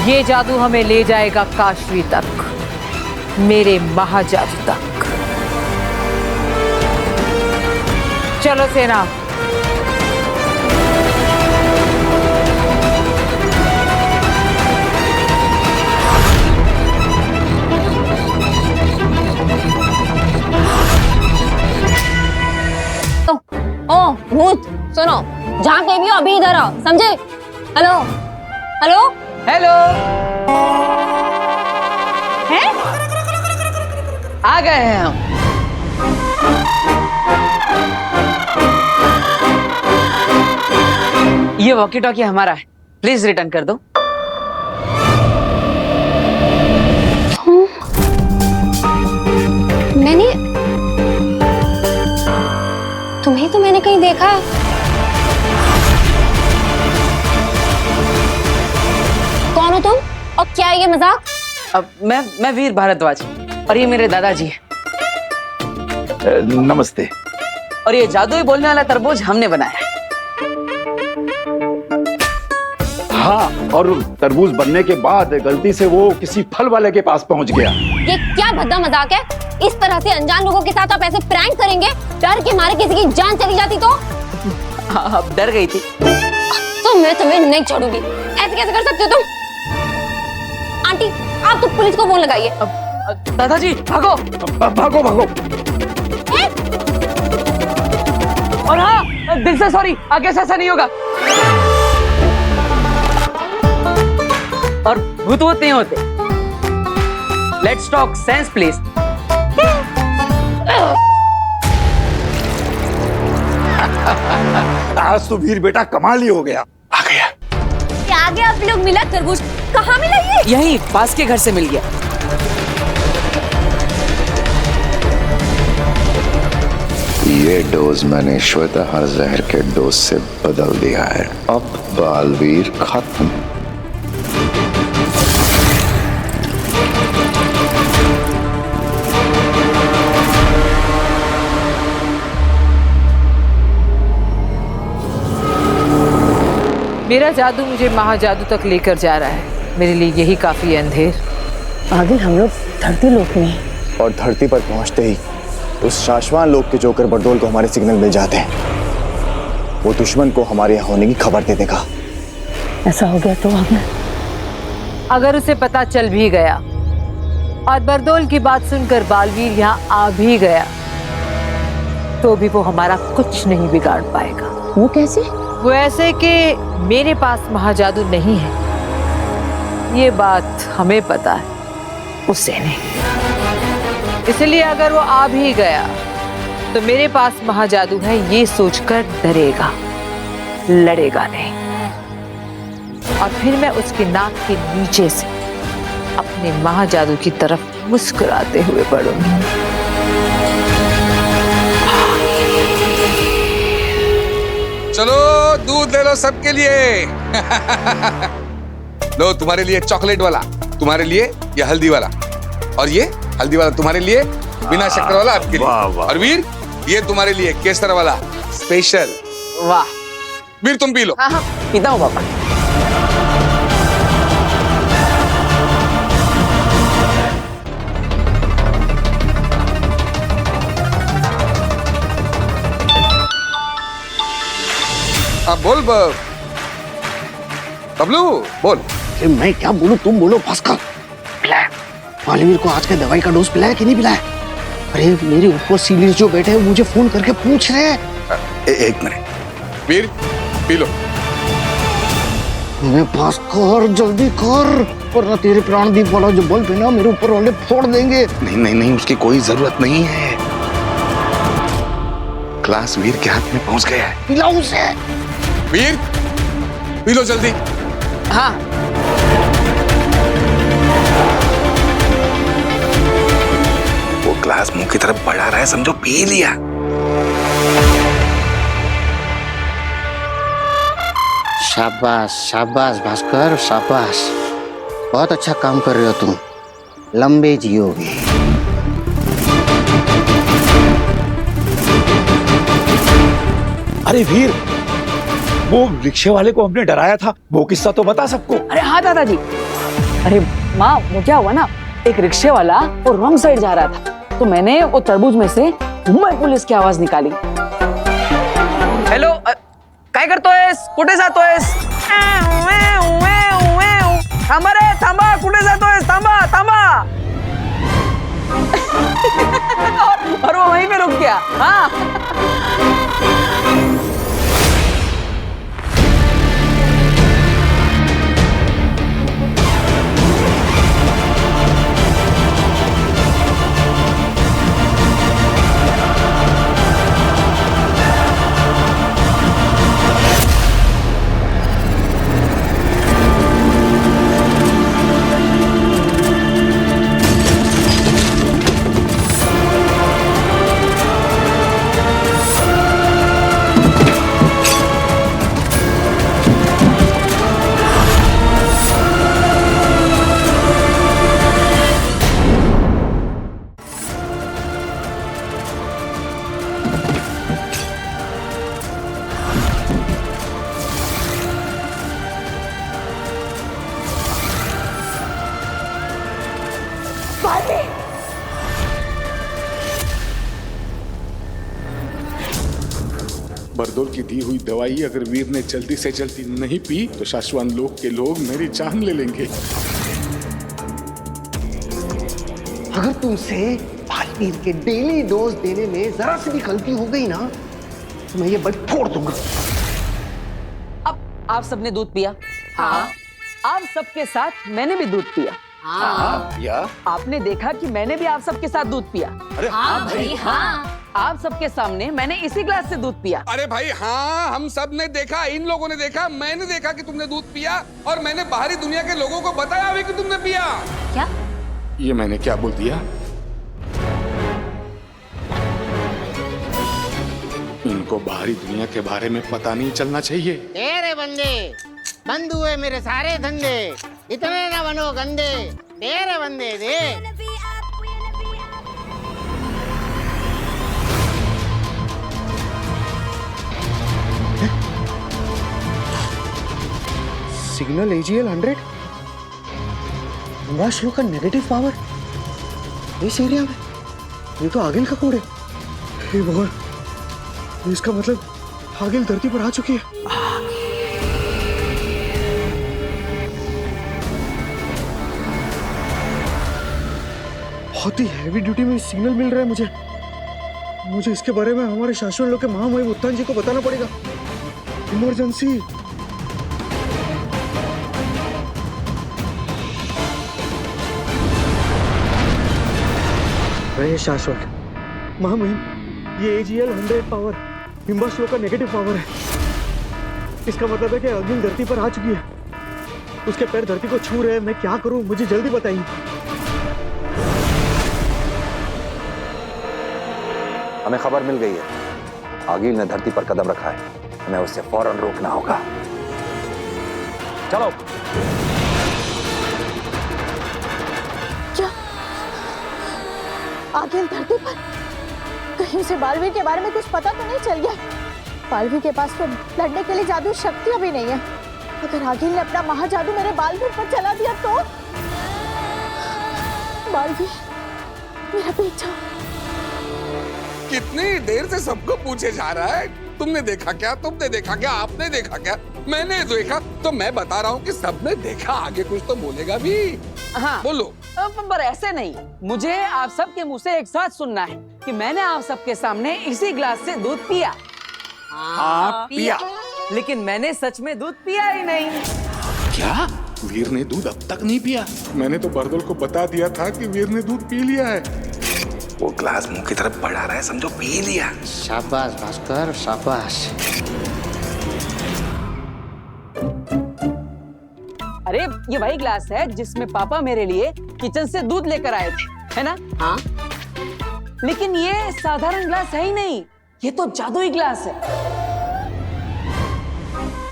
ये जादू हमें ले जाएगा काशवी तक, मेरे महाजादू तक। चलो सेना। ओ भूत, सुनो, जहाँ कहीं भी हो अभी इधर आओ, समझे? हेलो हेलो हेलो, हैं? आ गए हैं हम। ये वॉकी टॉकी हमारा है, प्लीज रिटर्न कर दो। तुम्हें तो मैंने कहीं देखा है। कौन हो तुम और क्या है ये मजाक? अब मैं वीर भारद्वाज और ये मेरे दादाजी हैं। नमस्ते। और ये जादुई बोलने वाला तरबूज हमने बनाया है। हाँ, और तरबूज बनने के बाद गलती से वो किसी फल वाले के पास पहुंच गया। ये क्या भद्दा मजाक है? इस तरह से अनजान लोगों के साथ आप ऐसे प्रैंक करेंगे? डर के मारे किसी की जान चली जाती तो? अब डर गई थी। तो मैं तुम्हें नहीं छोड़ूंगी। ऐसे कैसे कर सकते हो तुम? आंटी आप तो पुलिस को फोन लगाइए। दादाजी भागो भागो भागो। और हाँ, दिल से सॉरी, आगे से ऐसा नहीं होगा। और भूत नहीं होते। Let's talk sense please. आज तो वीर बेटा कमाल ही हो गया। आ गया। ये आगे आप लोग मिला तरबूज कहाँ मिला ये? यहीं पास के घर से मिल गया। ये डोज मैंने श्वेताहार जहर के डोज से बदल दिया है। अब बालवीर खत्म। मेरा जादू मुझे महाजादू तक लेकर जा रहा है। मेरे लिए यही काफी है अंधेर। आगे हम लोग धरती लोक में हैं। और धरती पर पहुंचते ही उस शाश्वान लोक के जोकर बरदोल को हमारे सिग्नल मिल जाते हैं। वो दुश्मन को हमारे यहाँ होने की खबर दे देगा। ऐसा हो गया तो हमने अगर उसे पता चल भी गया और बरदोल की बात सुनकर बालवीर यहाँ आ भी गया तो भी वो हमारा कुछ नहीं बिगाड़ पाएगा। वो कैसे? वो ऐसे कि मेरे पास महाजादू नहीं है, ये बात हमें पता है, उसे नहीं। इसलिए अगर वो आ भी गया तो मेरे पास महाजादू है ये सोचकर डरेगा, लड़ेगा नहीं। और फिर मैं उसकी नाक के नीचे से अपने महाजादू की तरफ मुस्कुराते हुए बढ़ूंगी। चलो दूध ले लो सबके लिए। लो तुम्हारे लिए चॉकलेट वाला, तुम्हारे लिए ये हल्दी वाला, और ये हल्दी वाला तुम्हारे लिए बिना शक्कर वाला आपके लिए। और वीर ये तुम्हारे लिए केसर वाला स्पेशल। वाह वीर तुम पी लो। हाँ हाँ पीता हूँ पापा। अब बोल बबलू बोल। मैं क्या बोलूं, तुम बोलो। भास्कर पिलाया बालवीर को आज के दवाई का डोज पिलाया कि नहीं पिलाया? अरे मेरे ऊपर सीनियर जो बैठे हैं मुझे फोन करके पूछ रहे हैं। एक मिनट वीर पी लो। भास्कर जल्दी कर, वरना तेरे प्राणदीप वाला जो बल्ब है ना मेरे ऊपर वाले फोड़ देंगे। नहीं नहीं नहीं, उसकी कोई जरूरत नहीं है। क्लास वीर के हाथ में पहुंच गया है। पिलाओ उसे। वीर पी लो जल्दी। हाँ वो ग्लास मुंह की तरफ बढ़ा रहा है, समझो पी लिया। शाबाश शाबाश भास्कर शाबाश, बहुत अच्छा काम कर रहे हो तुम। लंबे जियोगे। अरे वीर, वो रिक्शे वाले को हमने डराया था, वो किस्सा तो बता सबको। अरे हाँ दादाजी। अरे माँ वो क्या हुआ ना, एक रिक्शे वाला वो रॉन्ग साइड जा रहा था तो मैंने वो तरबूज में से मुंबई पुलिस की आवाज निकाली। हेलो काय करतोयस, कुठे जातोयस? थांबा रे थांबा, कुठे जातोयस, थांबा थांबा। और वो वहीं पे रुक गया। हाँ बरदोल की दी हुई दवाई अगर वीर ने जल्दी से जल्दी नहीं पी तो शाश्वत लोक के लोग मेरी जान ले लेंगे। अगर तुमसे बालवीर के डेली डोज देने में जरा सी भी गलती हो गई ना तो मैं ये बल्ब फोड़ दूंगा। अब आप सबने दूध पिया? हाँ। आप सबके साथ मैंने भी दूध पिया। हाँ पिया। आपने देखा कि मैंने भी आप सबके साथ दूध पिया? अरे हाँ भाई हाँ। आप सबके सामने मैंने इसी ग्लास से दूध पिया। अरे भाई हाँ, हम सब ने देखा, इन लोगों ने देखा, मैंने देखा कि तुमने दूध पिया और मैंने बाहरी दुनिया के लोगों को बताया भी कि तुमने पिया। क्या? ये मैंने क्या बोल दिया? इनको बाहरी दुनिया के बारे में पता नहीं चलना चाहिए। तेरे बंदे बंद हुए मेरे सारे धंधे, इतने ना बनो गंदे, तेरे बंदे दे। सिग्नल AGL 100 निवास लोग का नेगेटिव पावर इस एरिया में। ये तो आगिल का कोड है। हे भगवान, इसका मतलब आगिल धरती पर आ चुकी है। बहुत ही हैवी ड्यूटी में सिग्नल मिल रहा है मुझे इसके बारे में हमारे शाश्वत लोग के महामहिम उत्तान जी को बताना पड़ेगा। इमरजेंसी। शाश्वत महामहिम, ये AGL 100 पावर हिम्बा श्लोक का नेगेटिव पावर है। इसका मतलब है कि अग्नि धरती पर आ चुकी है। उसके पैर धरती को छू रहे हैं। मैं क्या करूं, मुझे जल्दी बताइए। हमें खबर मिल गई है, आगिल ने धरती पर कदम रखा है, हमें उससे फौरन रोकना होगा। चलो। आगिल धरती पर? कहीं से बालवीर के बारे में कुछ पता तो नहीं चल गया? बालवीर के पास तो लड़ने के लिए जादू शक्तियां भी नहीं है। अगर आगिल ने अपना महाजादू मेरे बालवीर पर चला दिया तो? बालवीर, मेरा बेटा। कितनी देर से सबको पूछे जा रहा है, तुमने देखा क्या, तुमने देखा क्या, आपने देखा क्या? मैंने देखा तो मैं बता रहा हूँ कि सबने देखा। आगे कुछ तो बोलेगा भी। हाँ बोलो। पर ऐसे नहीं, मुझे आप सबके मुंह से एक साथ सुनना है कि मैंने आप सबके सामने इसी ग्लास से दूध पिया। हाँ पिया। लेकिन मैंने सच में दूध पिया ही नहीं। क्या? वीर ने दूध अब तक नहीं पिया? मैंने तो बरदोल को बता दिया था कि वीर ने दूध पी लिया है। वो ग्लास मुंह की तरफ बढ़ा रहा है, समझो पी लिया। शाबाश भास्कर, शाबाश। अरे ये वही ग्लास है जिसमें पापा मेरे लिए किचन से दूध लेकर आए थे, है ना? हाँ। लेकिन ये साधारण ग्लास है ही नहीं, ये तो जादुई ग्लास है।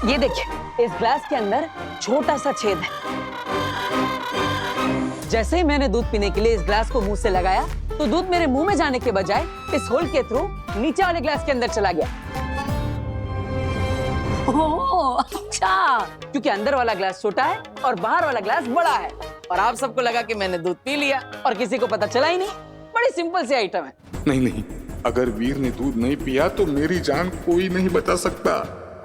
ये देखिए, इस ग्लास के अंदर छोटा सा छेद है। जैसे ही मैंने दूध पीने के लिए इस ग्लास को मुंह से लगाया तो दूध मेरे मुंह में जाने के बजाय इस होल के थ्रू नीचे वाले ग्लास के अंदर चला गया। ओह, अच्छा। क्योंकि अंदर वाला ग्लास छोटा है और बाहर वाला ग्लास बड़ा है। और आप सबको लगा कि मैंने दूध पी लिया और किसी को पता चला ही नहीं। बड़ी सिंपल सी आइटम है। नहीं, अगर वीर ने दूध नहीं पिया तो मेरी जान कोई नहीं बचा सकता।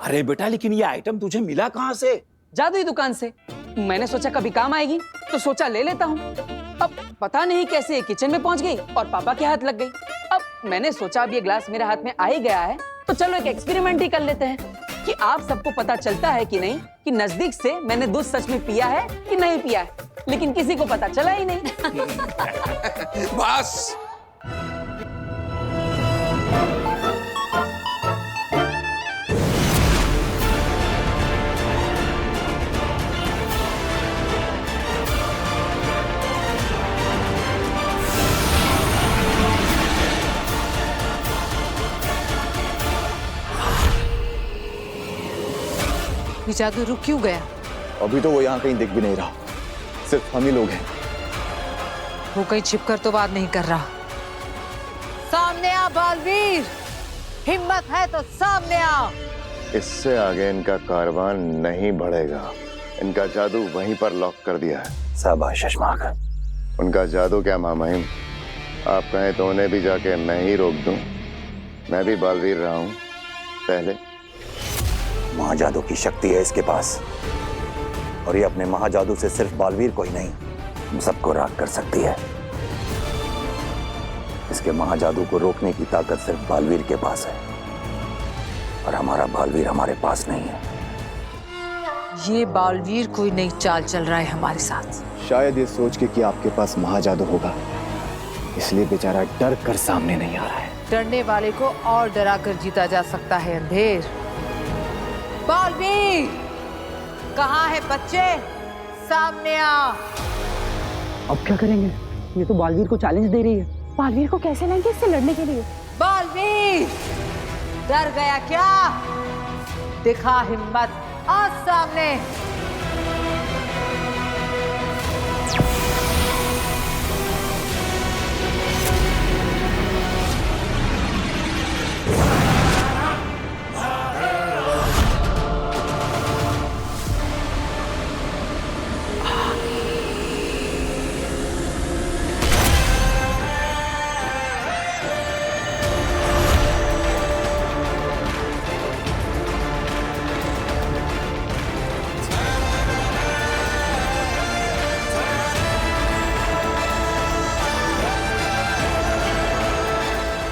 अरे बेटा, लेकिन ये आइटम तुझे मिला कहाँ से? जादुई दुकान से। मैंने सोचा कभी काम आएगी तो सोचा ले लेता हूँ। अब पता नहीं कैसे किचन में पहुंच गई और पापा के हाथ लग गई। अब मैंने सोचा अब ये ग्लास मेरे हाथ में आ ही गया है तो चलो एक एक्सपेरिमेंट ही कर लेते हैं कि आप सबको पता चलता है कि नहीं कि नजदीक से मैंने दूध सच में पिया है कि नहीं पिया है। लेकिन किसी को पता चला ही नहीं। बस। ये जादू रुक क्यों गया? अभी तो वो यहाँ कहीं दिख भी नहीं रहा, सिर्फ हम ही लोग हैं। वो कहीं छिपकर तो बात नहीं कर रहा। सामने आ बालवीर, हिम्मत है तो सामने आ। इससे आगे इनका कारवां नहीं बढ़ेगा। इनका जादू वहीं पर लॉक कर दिया है। शाबाश शशमाक। उनका जादू क्या महामहिम, आप कहें तो उन्हें भी जाके मैं ही रोक दूं। मैं भी बालवीर रहा हूं, पहले महाजादू की शक्ति है इसके पास, और ये अपने महाजादू से सिर्फ बालवीर को ही नहीं, हम सबको राख कर सकती है। इसके महाजादू को रोकने की ताकत सिर्फ बालवीर के पास है, और हमारा बालवीर हमारे पास नहीं है। ये बालवीर कोई नई चाल चल रहा है हमारे साथ। शायद ये सोच के कि आपके पास महाजादू होगा, इसलिए बेचारा डर कर सामने नहीं आ रहा है। डरने वाले को और डरा कर जीता जा सकता है अंधेर। बालवीर कहाँ है बच्चे? सामने आ। अब क्या करेंगे? ये तो बालवीर को चैलेंज दे रही है। बालवीर को कैसे लाएंगे इससे लड़ने के लिए? बालवीर डर गया क्या? दिखा हिम्मत, आ सामने।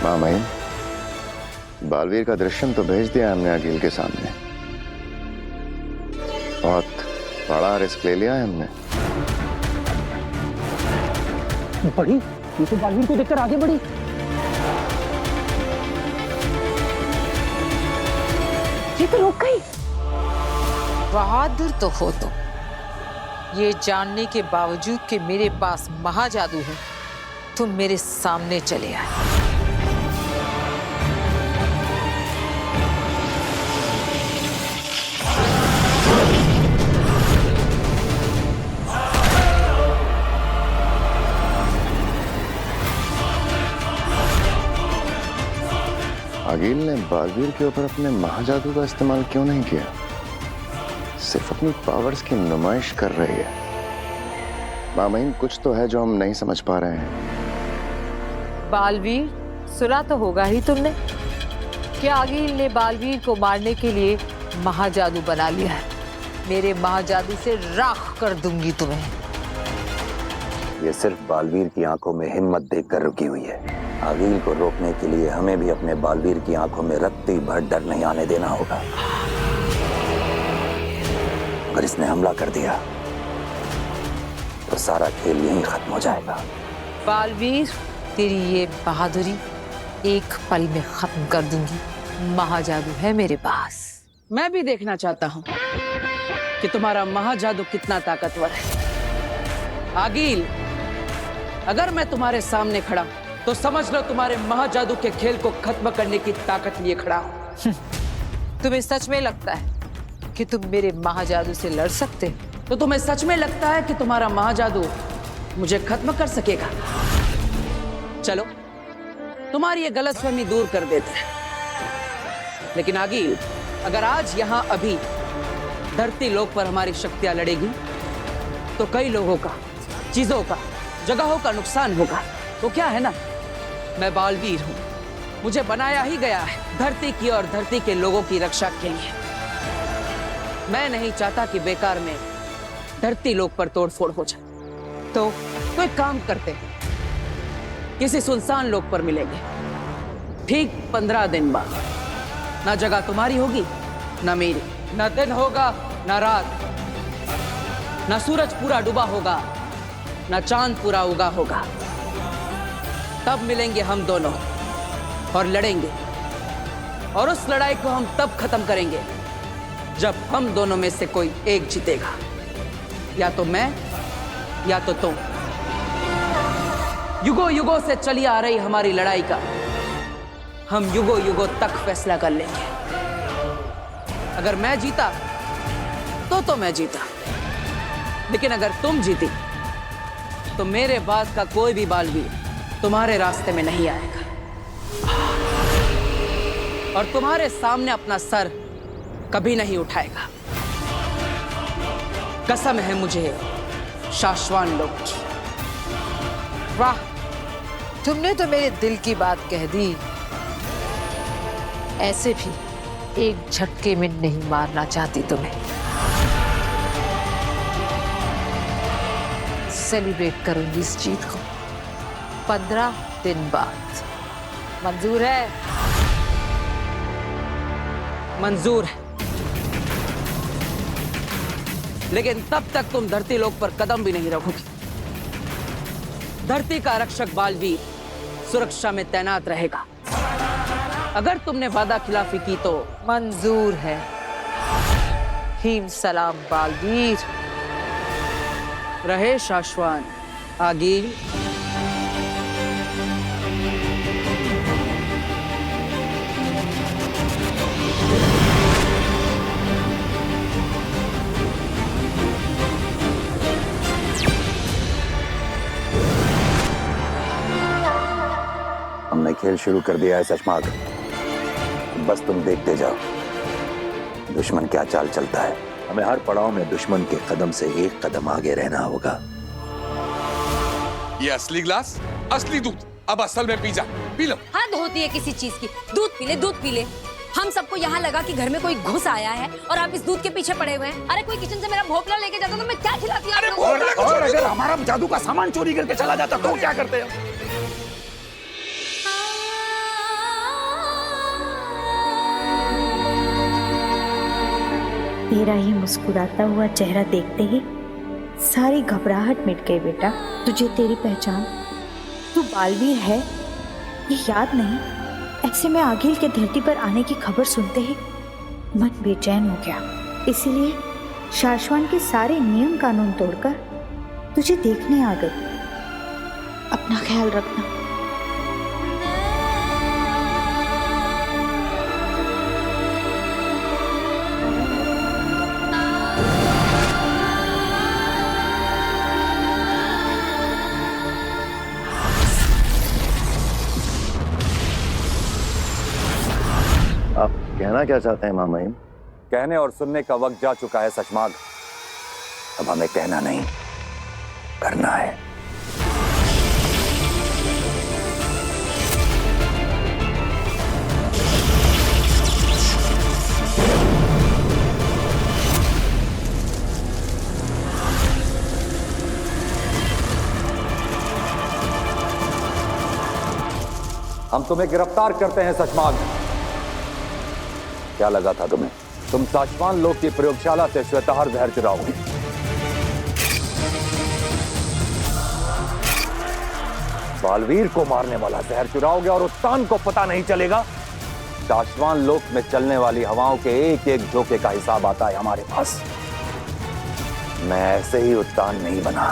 मामाइन, बालवीर का दृश्यम तो भेज दिया हमने अकील के सामने। बहुत बड़ा रिस्क ले लिया है हमने। बढ़ी, ये तो बालवीर को देखकर आगे बढ़ी। ये तो रुक गई। बहादुर तो हो तुम, ये जानने के बावजूद कि मेरे पास महाजादू है, तुम मेरे सामने चले आए। अकील ने बालवीर के ऊपर अपने महाजादू का इस्तेमाल क्यों नहीं किया? सिर्फ अपनी पावर्स की नुमाइश कर रही है। मामाइन, कुछ तो है जो हम नहीं समझ पा रहे हैं। बालवीर, सुना तो होगा ही तुमने कि अकील ने बालवीर को मारने के लिए महाजादू बना लिया है। मेरे महाजादू से राख कर दूंगी तुम्हें। ये सिर्फ बालवीर की आंखों में हिम्मत देखकर रुकी हुई है। अकील को रोकने के लिए हमें भी अपने बालवीर की आंखों में रत्ती भर डर नहीं आने देना होगा। अगर इसने हमला कर दिया तो सारा खेल यहीं खत्म हो जाएगा। बालवीर, तेरी ये बहादुरी एक पल में खत्म कर दूंगी। महाजादू है मेरे पास। मैं भी देखना चाहता हूँ कि तुम्हारा महाजादू कितना ताकतवर है। आगिल, अगर मैं तुम्हारे सामने खड़ा तो समझ लो तुम्हारे महाजादू के खेल को खत्म करने की ताकत लिए खड़ा हूँ। तुम्हें सच में लगता है कि तुम मेरे महाजादू से लड़ सकते? तो तुम्हें सच में लगता है कि तुम्हारा महाजादू मुझे खत्म कर सकेगा? चलो, तुम्हारी ये गलतफहमी दूर कर देते हैं। लेकिन आगिल, अगर आज यहाँ अभी धरती लोक पर हमारी शक्तियां लड़ेगी तो कई लोगों का, चीजों का, जगहों का नुकसान होगा। तो क्या है ना, मैं बालवीर हूं, मुझे बनाया ही गया है धरती की और धरती के लोगों की रक्षा के लिए। मैं नहीं चाहता कि बेकार में धरती लोक पर तोड़फोड़ हो जाए। तो एक काम करते हैं, किसी सुनसान लोक पर मिलेंगे ठीक 15 दिन बाद। ना जगह तुम्हारी होगी ना मेरी, ना दिन होगा ना रात, ना सूरज पूरा डूबा होगा ना चांद पूरा उगा होगा। तब मिलेंगे हम दोनों और लड़ेंगे, और उस लड़ाई को हम तब खत्म करेंगे जब हम दोनों में से कोई एक जीतेगा। या तो मैं या तो तुम। युगों युगों से चली आ रही हमारी लड़ाई का हम युगों युगों तक फैसला कर लेंगे। अगर मैं जीता तो मैं जीता, लेकिन अगर तुम जीती तो मेरे बाद का कोई भी बालवीर तुम्हारे रास्ते में नहीं आएगा और तुम्हारे सामने अपना सर कभी नहीं उठाएगा। कसम है मुझे शाश्वान लोक की। वाह, तुमने तो मेरे दिल की बात कह दी। ऐसे भी एक झटके में नहीं मारना चाहती तुम्हें। सेलिब्रेट करूंगी इस जीत को 15 दिन बाद। मंजूर है? मंजूर है, लेकिन तब तक तुम धरती लोक पर कदम भी नहीं रखोगी। धरती का रक्षक बालवीर सुरक्षा में तैनात रहेगा। अगर तुमने वादा खिलाफी की तो मंजूर है। हीम सलाम बालवीर। रहे शाश्वान आगील। हमने खेल शुरू कर दिया है शशमाग, बस तुम देखते जाओ दुश्मन क्या चाल चलता है। हमें हर पड़ाव में दुश्मन के कदम से एक कदम आगे रहना होगा। ये असली ग्लास, असली दूध, अब असल में पी जा, पी लो। हद होती है किसी चीज की। दूध पी ले, दूध पी ले। हम सबको यहाँ लगा कि घर में कोई घुस आया है और आप इस दूध के पीछे पड़े हुए हैं। अरे कोई किचन से मेरा भोपला लेके जाता तो मैं क्या खिलाती? और अगर हमारा जादू का सामान चोरी करके चला जाता तो क्या करते हैं? तेरा ही मुस्कुराता हुआ चेहरा देखते ही सारी घबराहट मिट गई बेटा। तुझे तेरी पहचान, तू बालवीर है, ये याद नहीं। ऐसे में आगिल के धरती पर आने की खबर सुनते ही मन बेचैन हो गया। इसीलिए शाश्वान के सारे नियम कानून तोड़कर तुझे देखने आ गई। अपना ख्याल रखना। आप कहना क्या चाहते हैं मामा? कहने और सुनने का वक्त जा चुका है शशमाग। अब हमें कहना नहीं, करना है। हम तुम्हें गिरफ्तार करते हैं शशमाग। क्या लगा था तुम्हें? तुम शाश्वान लोक की प्रयोगशाला से श्वेताहार जहर चुराओगे। बालवीर को मारने वाला जहर चुराओगे और उत्तान को पता नहीं चलेगा। शाश्वान लोक में चलने वाली हवाओं के एक एक झोंके का हिसाब आता है हमारे पास। मैं ऐसे ही उत्तान नहीं बना।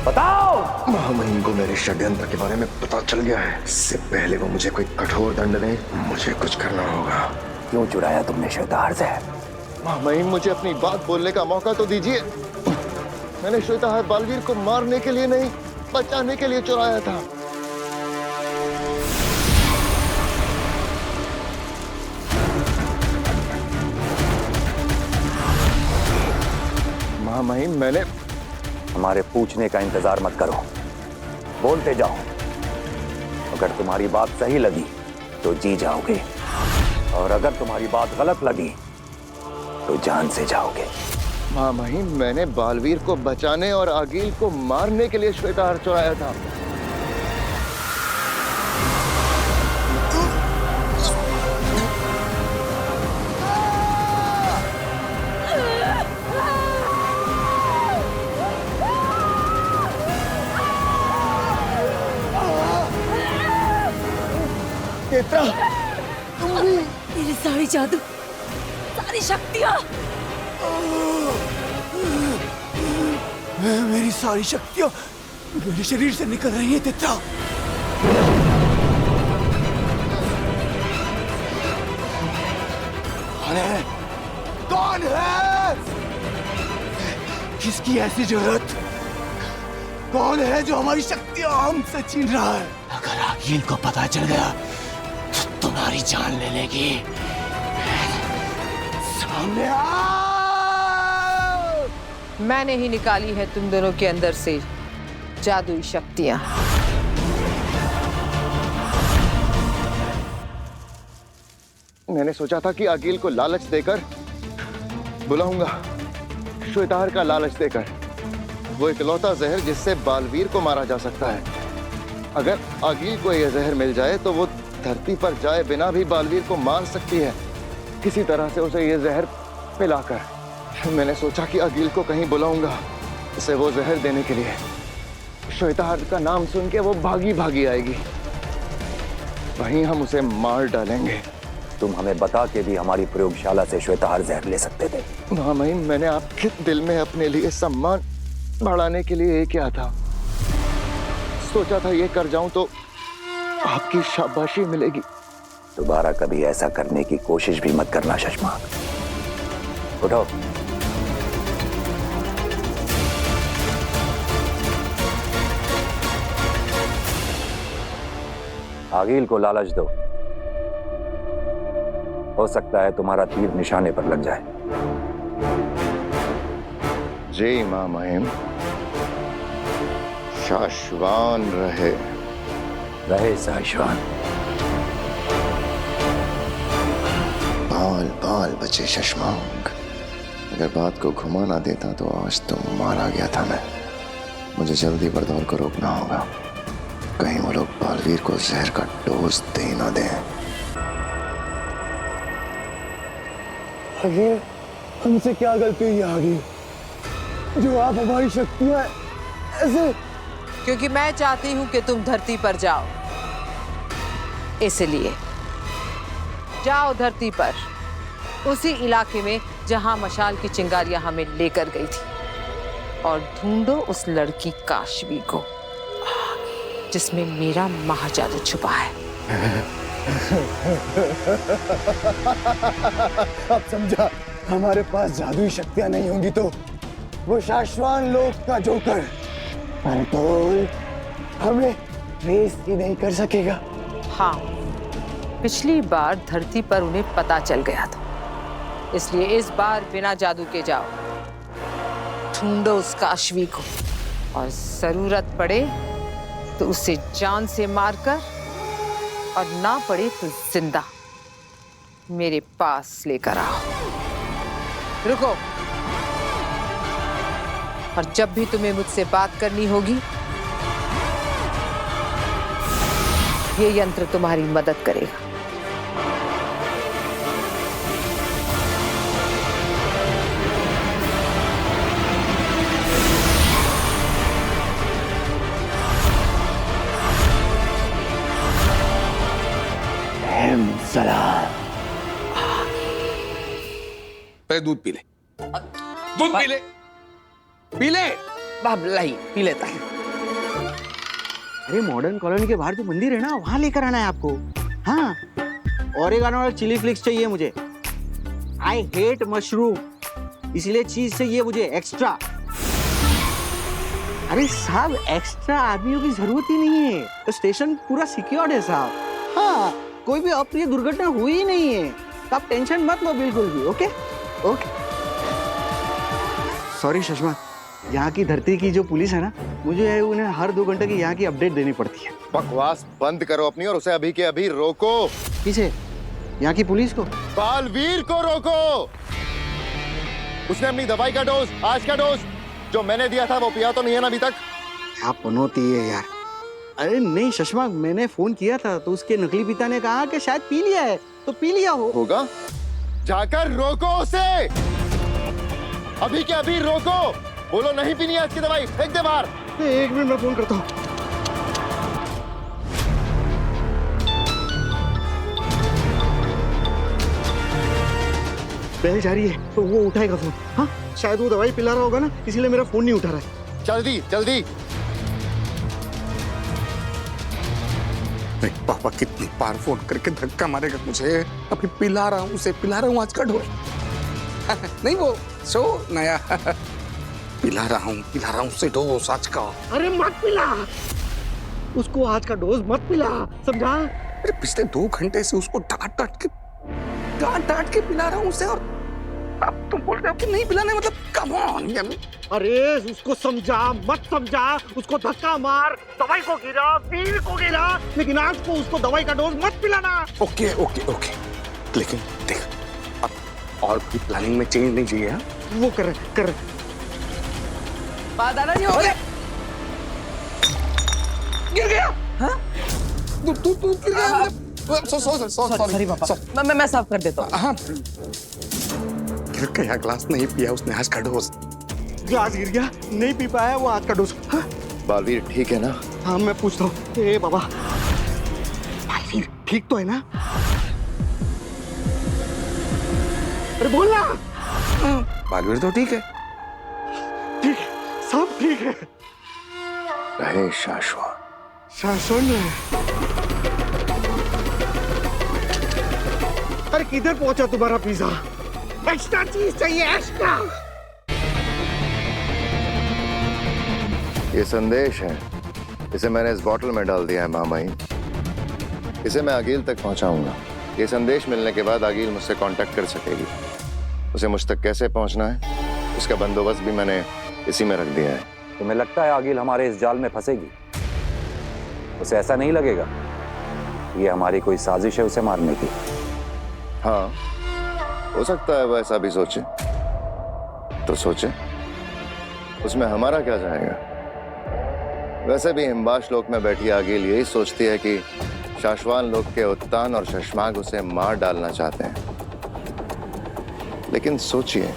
बताओ। महामहिम को मेरे षड्यंत्र के बारे में पता चल गया है। इससे पहले वो मुझे कोई कठोर दंड दे, मुझे कुछ करना होगा। क्यों चुराया तुमने श्वेताहार जहर? महामहिम मुझे अपनी बात बोलने का मौका तो दीजिए। मैंने श्वेताहार बालवीर को मारने के लिए नहीं, बचाने के लिए चुराया था। महामहिम मैंने हमारे पूछने का इंतजार मत करो, बोलते जाओ। अगर तुम्हारी बात सही लगी तो जी जाओगे, और अगर तुम्हारी बात गलत लगी तो जान से जाओगे। महामहिम मैंने बालवीर को बचाने और आगील को मारने के लिए श्वेताहार चुराया था। नेत्रा, तुम भी। मेरी सारी जादू, सारी शक्तियां, मेरी सारी शक्तियां मेरे शरीर से निकल रही है। नेत्रा, कौन है? कौन है? किसकी ऐसी जरूरत? कौन है जो हमारी शक्तियां हमसे छीन रहा है? अगर आगील को पता चल गया तो तुम्हारी जान ले लेगी। सामने आ! मैंने ही निकाली है तुम दोनों के अंदर से जादुई शक्तियां। मैंने सोचा था कि अकील को लालच देकर बुलाऊंगा, श्वेताहार का लालच देकर। वो इकलौता जहर जिससे बालवीर को मारा जा सकता है। अगर अकील को यह जहर मिल जाए तो वो धरती पर जाए बिना भी बालवीर को मार सकती है, किसी तरह से उसे यह जहर पिलाकर। मैंने सोचा कि अकील को कहीं बुलाऊंगा उसे वो जहर देने के लिए। श्वेताहार का नाम सुन के वो भागी भागी आएगी, वहीं हम उसे मार डालेंगे। तुम हमें बता के भी हमारी प्रयोगशाला से श्वेताहार जहर ले सकते थे। महामहिम, मैंने आपके दिल में अपने लिए सम्मान बढ़ाने के लिए किया था। सोचा था ये कर जाऊं तो आपकी शाबाशी मिलेगी। दोबारा कभी ऐसा करने की कोशिश भी मत करना शशमाक। उठो। आगिल को लालच दो, हो सकता है तुम्हारा तीर निशाने पर लग जाए। जय मां महिम, शाश्वान रहे। रहे शाश्वान। बाल बाल बचे शशमांक। अगर बात को घुमा ना देता तो आज तो मारा गया था मैं। मुझे जल्दी बरदौर को रोकना होगा, कहीं वो लोग बालवीर को जहर का डोज दे ना दें। आगे हमसे क्या गलती हुई आगे जो आप हमारी शक्तियां ऐसे? क्योंकि मैं चाहती हूं कि तुम धरती पर जाओ, इसलिए जाओ धरती पर, उसी इलाके में जहां मशाल की चिंगारियां हमें लेकर गई थी, और ढूंढो उस लड़की काशवी को जिसमें मेरा महाजादू छुपा है। अब समझा, हमारे पास जादुई शक्तियां नहीं होंगी तो वो शाश्वान लोक का जोकर बरदौल हमें रेस ही नहीं कर सकेगा। हाँ, पिछली बार धरती पर उन्हें पता चल गया था, इसलिए इस बार बिना जादू के जाओ, ढूंढो उस काशवी को, और जरूरत पड़े तो उसे जान से मारकर, और ना पड़े तो जिंदा मेरे पास लेकर आओ। रुको, और जब भी तुम्हें मुझसे बात करनी होगी, ये यंत्र तुम्हारी मदद करेगा। पहले दूध पी ले, दूध पी ले, पी ले। बाप लाई पी लेता है। अरे मॉडर्न कॉलोनी के बाहर जो मंदिर है ना, वहां लेकर आना है आपको। हाँ, ओरिगानो और चिली फ्लेक्स चाहिए मुझे। आई हेट मशरूम, इसलिए चीज चाहिए मुझे एक्स्ट्रा। अरे साहब, एक्स्ट्रा आदमियों की जरूरत ही नहीं है, तो स्टेशन पूरा सिक्योर्ड है साहब। हाँ, कोई भी अप्रिय दुर्घटना हुई ही नहीं है, तो आप टेंशन मत लो बिल्कुल भी। Okay okay. सॉरी शशमा, यहाँ की धरती की जो पुलिस है ना, मुझे उन्हें हर 2 घंटे की यहाँ की अपडेट देनी पड़ती है। बकवास बंद करो अपनी, और उसे अभी के अभी रोको। किसे? यहाँ की पुलिस को? बालवीर को रोको। उसने अपनी दवाई का डोज, आज का डोज जो मैंने दिया था, वो पिया तो नहीं है ना अभी तक? क्या पनौती है यार। अरे नहीं शशमा, मैंने फोन किया था तो उसके नकली पिता ने कहा कि शायद पी लिया है, तो पी लिया होगा। जाकर रोको उसे, अभी के अभी रोको। बोलो नहीं पीनी है आज की दवाई, फेंक दे बाहर। 1 मिनट में फोन करता हूँ। बेल जा रही है तो वो उठाएगा फोन। हाँ, शायद वो दवाई पिला रहा होगा ना, इसीलिए मेरा फोन नहीं उठा रहा है। जल्दी जल्दी। पापा कितनी बार फोन करके धक्का मारेगा मुझे। अभी पिला रहा हूँ उसे, पिला रहा हूँ आज का डोज। नहीं वो सो नया पिला रहा हूँ उसे डोज आज का। अरे मत पिला उसको, आज का डोज मत पिला, समझा? अरे पिछले 2 घंटे से उसको डांट डांट के पिला रहा हूँ उसे, और अब तुम बोल रहे हो कि नहीं पिलाने, मतलब कम ऑन यार। अरे उसको समझा मत समझा, उसको धक्का मार, दवाई को गिरा, वीर को गिरा, लेकिन आज को उसको दवाई का डोज मत पिलाना। ओके ओके ओके, लेकिन देख, अब और भी प्लानिंग में चेंज नहीं चाहिए। हाँ? वो कर दादाजी हो गए। गिर गया। हाँ? तू गिर गया। सॉरी पापा, मैं साफ कर देता हूँ। हाँ, गिर गया, ग्लास नहीं पिया उसने आज का डोज। ग्लास गिर गया, नहीं पी पाया वो आज का डोज। हाँ? बालवीर ठीक है ना? हाँ मैं पूछता हूँ। ए बाबा, बालवीर ठीक तो है ना? अरे बोलना। बालवीर तो ठीक है। ठीक, सब ठीक है। रहे शाश्वत। शाश्वत है। अरे किधर पहुंचा तुम्हारा पिज्जा? एक्स्ट्रा चीज चाहिए, एक्स्ट्रा। ये संदेश है, इसे मैंने इस बोतल में डाल दिया है मामाई। इसे मैं आगिल तक पहुंचाऊंगा। ये संदेश मिलने के बाद आगिल मुझसे कांटेक्ट कर सकेगी। उसे मुझ तक कैसे पहुंचना है, इसका बंदोबस्त भी मैंने इसी में रख दिया है। तुम्हें लगता है आगिल हमारे इस जाल में फंसेगी? उसे ऐसा नहीं लगेगा ये हमारी कोई साजिश है उसे मारने की? हाँ, हो सकता है वो ऐसा भी सोचे, तो सोचे, उसमें हमारा क्या जाएगा। वैसे भी हिमबाश लोक में बैठी आगिल यही सोचती है कि शाश्वान लोक के उत्तान और शशमाग उसे मार डालना चाहते हैं। लेकिन सोचिए,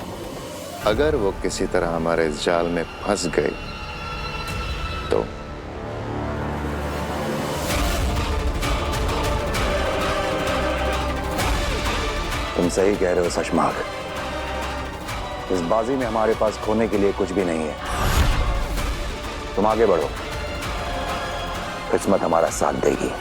अगर वो किसी तरह हमारे इस जाल में फंस गई तो तुम सही कह रहे हो शशमाग। इस बाजी में हमारे पास खोने के लिए कुछ भी नहीं है। तुम आगे बढ़ो, किस्मत हमारा साथ देगी।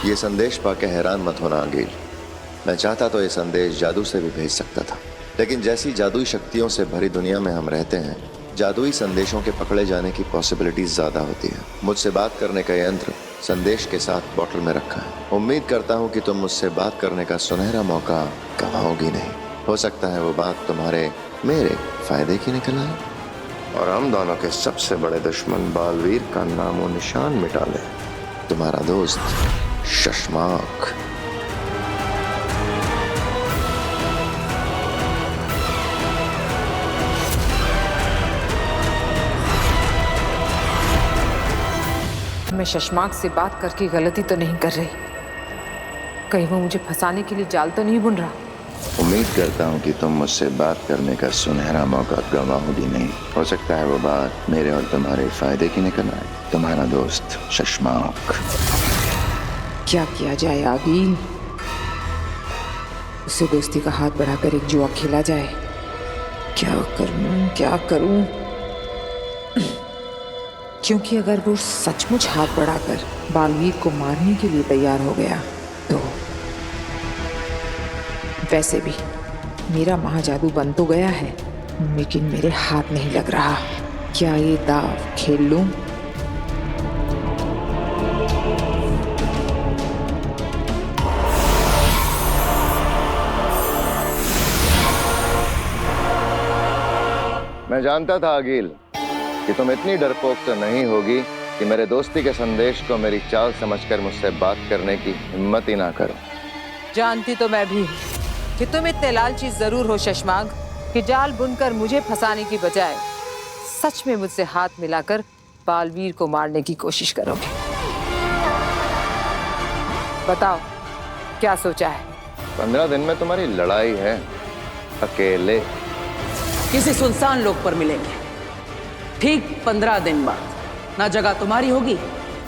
ये संदेश पाके हैरान मत होना आगिल। मैं चाहता तो ये संदेश जादू से भी भेज सकता था, लेकिन जैसी जादुई शक्तियों से भरी दुनिया में हम रहते हैं, जादुई संदेशों के पकड़े जाने की पॉसिबिलिटीज ज्यादा होती है। मुझसे बात करने का यंत्र संदेश के साथ बोतल में रखा है। उम्मीद करता हूँ कि तुम मुझसे बात करने का सुनहरा मौका गंवाओगी नहीं। हो सकता है वो बात तुम्हारे मेरे फायदे की निकल आए और हम दोनों के सबसे बड़े दुश्मन बालवीर का नामो निशान मिटा ले। तुम्हारा दोस्त शशमाक। मैं शशमाक से बात करके गलती तो नहीं कर रही? कहीं वो मुझे फंसाने के लिए जाल तो नहीं बुन रहा? उम्मीद करता हूँ कि तुम मुझसे बात करने का सुनहरा मौका गंवाओगी नहीं। हो सकता है वो बात मेरे और तुम्हारे फायदे की निकल आए। तुम्हारा दोस्त शशमाक। क्या किया जाए आगिल? उसे दोस्ती का हाथ बढ़ाकर एक जुआ खेला जाए। क्या करूं? क्योंकि अगर वो सचमुच हाथ बढ़ाकर बालवीर को मारने के लिए तैयार हो गया तो वैसे भी मेरा महाजादू बन तो गया है, लेकिन मेरे हाथ नहीं लग रहा। क्या ये दाव खेल लूं? मैं जानता था आगिल कि तुम इतनी डरपोक तो नहीं होगी कि मेरे दोस्ती के संदेश को मेरी चाल समझकर मुझसे बात करने की हिम्मत ही ना करो। जानती तो मैं भी कि तुम इतने लालची जरूर हो शशमाग कि जाल बुनकर मुझे फंसाने की बजाय सच में मुझसे हाथ मिलाकर बालवीर को मारने की कोशिश करोगे। बताओ क्या सोचा है? 15 दिन में तुम्हारी लड़ाई है, अकेले। किसी सुनसान लोक पर मिलेंगे, ठीक 15 दिन बाद। ना जगह तुम्हारी होगी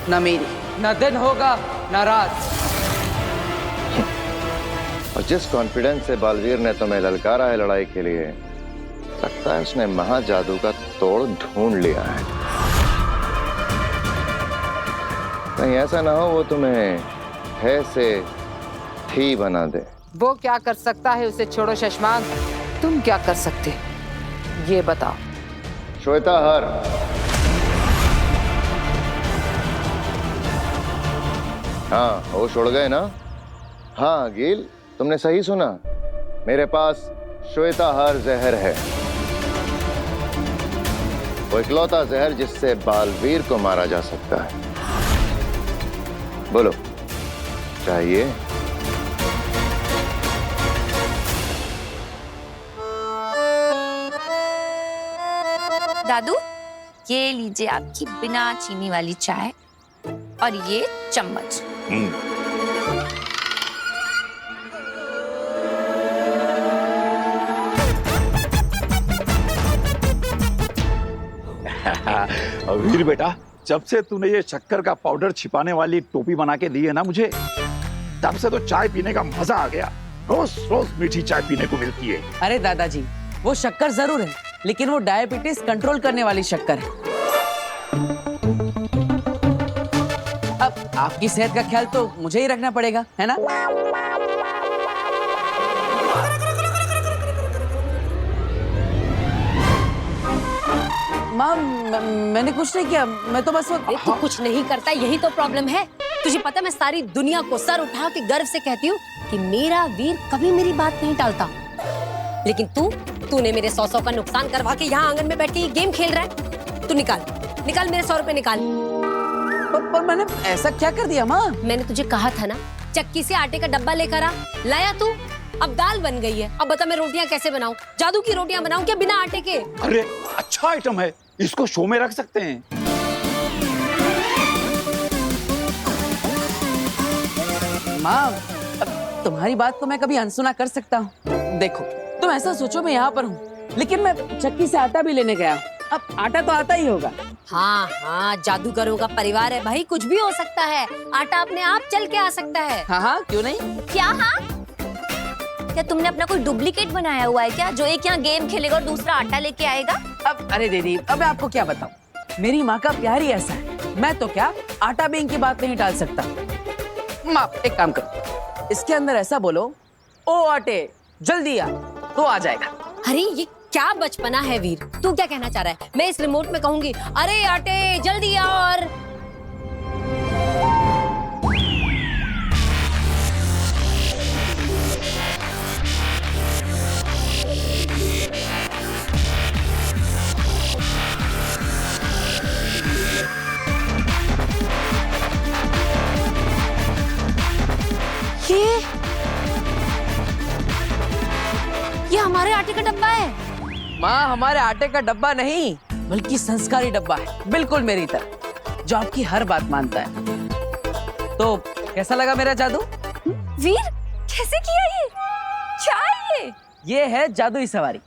ना मेरी, ना दिन होगा ना रात। और जिस कॉन्फिडेंस से बालवीर ने तुम्हें ललकारा है लड़ाई के लिए, लगता है उसने महाजादू का तोड़ ढूंढ लिया है। कहीं ऐसा ना हो वो तुम्हें है से थी बना दे। वो क्या कर सकता है उसे छोड़ो शशमांक, तुम क्या कर सकते ये बताओ। श्वेता हर, हाँ होश उड़ गए ना? हाँ गिल, तुमने सही सुना, मेरे पास श्वेता हर जहर है, वो इकलौता जहर जिससे बालवीर को मारा जा सकता है। बोलो चाहिए? दादू, ये लीजिए आपकी बिना चीनी वाली चाय और ये चम्मच। वीर बेटा, जब से तूने ये शक्कर का पाउडर छिपाने वाली टोपी बना के दी है ना मुझे, तब से तो चाय पीने का मजा आ गया। रोज रोज मीठी चाय पीने को मिलती है। अरे दादाजी, वो शक्कर जरूर है, लेकिन वो डायबिटीज कंट्रोल करने वाली शक्कर है। अब आपकी सेहत का ख्याल तो मुझे ही रखना पड़ेगा, है ना? माँ, मैंने कुछ नहीं किया, मैं तो बस तू कुछ नहीं करता, यही तो प्रॉब्लम है। तुझे पता, मैं सारी दुनिया को सर उठा के गर्व से कहती हूँ कि मेरा वीर कभी मेरी बात नहीं टालता, लेकिन तूने मेरे 100 का नुकसान करवा के यहाँ आंगन में बैठ के ये गेम खेल रहा है। तू निकाल मेरे 100 रुपए निकाल। पर मैंने ऐसा क्या कर दिया माँ? मैंने तुझे कहा था ना, चक्की से आटे का डब्बा लेकर आ, लाया तू। अब दाल बन गई है, अब बता मैं रोटियां कैसे बनाऊं? जादू की रोटियां बनाऊं क्या बिना आटे के? अरे अच्छा आइटम है, इसको शो में रख सकते हैं। माँ, तुम्हारी बात को मैं कभी अनसुना कर सकता हूँ। देखो, तुम ऐसा सोचो मैं यहाँ पर हूँ, लेकिन मैं चक्की से आटा भी लेने गया। अब आटा तो आता ही होगा। हाँ, जादूगरों का परिवार है भाई, कुछ भी हो सकता है। आटा अपने आप चल के आ सकता है। हाँ, क्यों नहीं? क्या? हाँ, क्या तुमने अपना कोई डुप्लीकेट बनाया हुआ है क्या, जो एक यहाँ गेम खेलेगा और दूसरा आटा लेके आएगा? अब अरे दीदी, अब मैं आपको क्या बताऊँ, मेरी माँ का प्यार ही ऐसा है। मैं तो क्या आटा बेंक की बात नहीं टाल सकता। माँ, एक काम करो, इसके अंदर ऐसा बोलो, ओ आटे जल्दी आ, तो आ जाएगा। अरे ये क्या बचपना है वीर, तू क्या कहना चाह रहा है? मैं इस रिमोट में कहूंगी, अरे आटे जल्दी आ, और ये हमारे आटे का डब्बा है। माँ, हमारे आटे का डब्बा नहीं, बल्कि संस्कारी डब्बा है, बिल्कुल मेरी तरह, जो आपकी हर बात मानता है। तो कैसा लगा मेरा जादू? वीर, कैसे किया ये? क्या है ये है जादुई सवारी,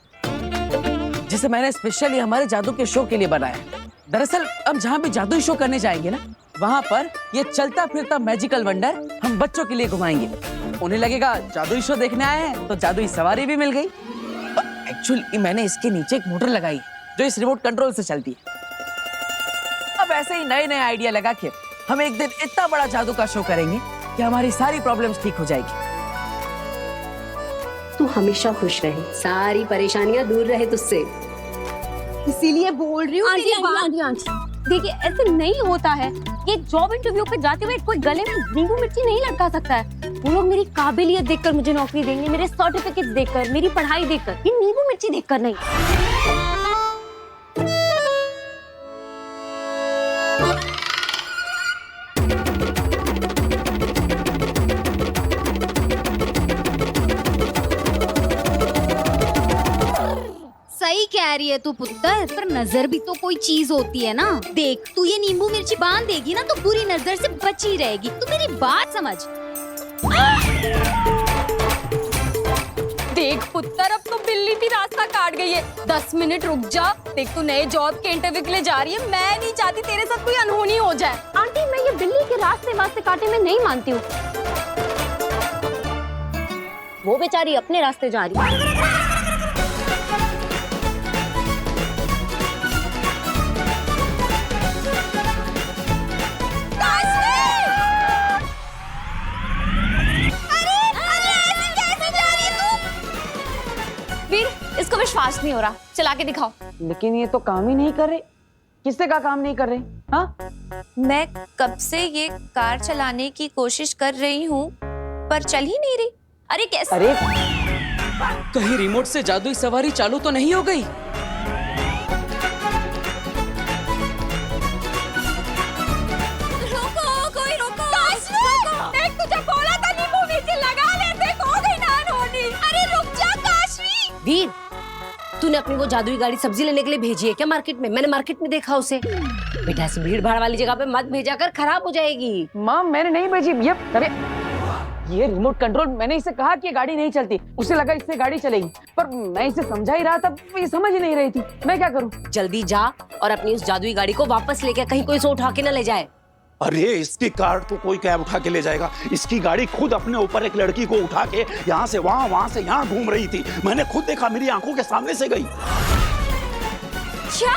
जिसे मैंने स्पेशली हमारे जादू के शो के लिए बनाया। दरअसल अब जहाँ भी जादुई शो करने जाएंगे ना, वहाँ पर ये चलता फिरता मैजिकल वंडर हम बच्चों के लिए घुमाएंगे। उन्हें लगेगा जादुई शो देखने आए हैं, तो जादुई सवारी भी मिल गई। एक्चुअली मैंने इसके नीचे एक मोटर लगाई जो इस रिमोट कंट्रोल से चलती है। अब ऐसे ही नए नए आइडिया लगा के हम एक दिन इतना बड़ा जादू का शो करेंगे कि हमारी सारी प्रॉब्लम्स ठीक हो जाएगी। तू हमेशा खुश रहे, सारी परेशानियां दूर रहे तुझसे, इसीलिए बोल रही हूँ। आंटी, देखिए, ऐसे नहीं होता है। ये जॉब इंटरव्यू पे जाते हुए कोई गले में नींबू मिर्ची नहीं लटका सकता है। वो लोग मेरी काबिलियत देखकर मुझे नौकरी देंगे, मेरे सर्टिफिकेट्स देखकर, मेरी पढ़ाई देखकर, ये नींबू मिर्ची देखकर नहीं। सही कह रही है तू पुत्र, पर नजर भी तो कोई चीज होती है ना। देख, तू ये नींबू मिर्ची बांध देगी ना तो बुरी नजर से बची रहेगी। तू मेरी बात समझ। देख पुत्र, अब तो बिल्ली भी रास्ता काट गई है। 10 मिनट रुक जा। देख, तू नए जॉब के इंटरव्यू के लिए जा रही है, मैं नहीं चाहती तेरे साथ कोई अनहोनी हो जाए। आंटी, मैं ये बिल्ली के रास्ते काटे में नहीं मानती हूँ। वो बेचारी अपने रास्ते जा रही है। नहीं हो रहा, चला के दिखाओ। लेकिन ये तो काम ही नहीं कर रहे। किससे का काम नहीं कर रहे? हाँ, मैं कब से ये कार चलाने की कोशिश कर रही हूँ पर चल ही नहीं रही। अरे कैसे? अरे कहीं रिमोट से जादुई सवारी चालू तो नहीं हो गई? रोको, कोई रोको। देख, तुझे बोला था नींबू मिर्ची लगा लेते, हो गई नान होनी। अरे रुक जा काशी। वीर, तूने अपनी वो जादुई गाड़ी सब्जी लेने के लिए भेजी है क्या मार्केट में? मैंने मार्केट में देखा उसे। बेटा ऐसी भीड़ भाड़ वाली जगह पे मत भेजा कर, खराब हो जाएगी। माँ मैंने नहीं भेजी। ये रिमोट कंट्रोल, मैंने इसे कहा कि ये गाड़ी नहीं चलती, उसे लगा इससे गाड़ी चलेगी, पर मैं इसे समझा ही रहा था, ये समझ ही नहीं रही थी। मैं क्या करूं? जल्दी जा और अपनी उस जादुई गाड़ी को वापस लेके, कहीं कोई इसे उठा के न ले जाए। अरे इसकी कार तो कोई कैब उठा के ले जाएगा। इसकी गाड़ी खुद अपने ऊपर एक लड़की को उठा के यहाँ से वहाँ, वहाँ से यहाँ घूम रही थी। मैंने खुद देखा, मेरी आंखों के सामने से गई। क्या?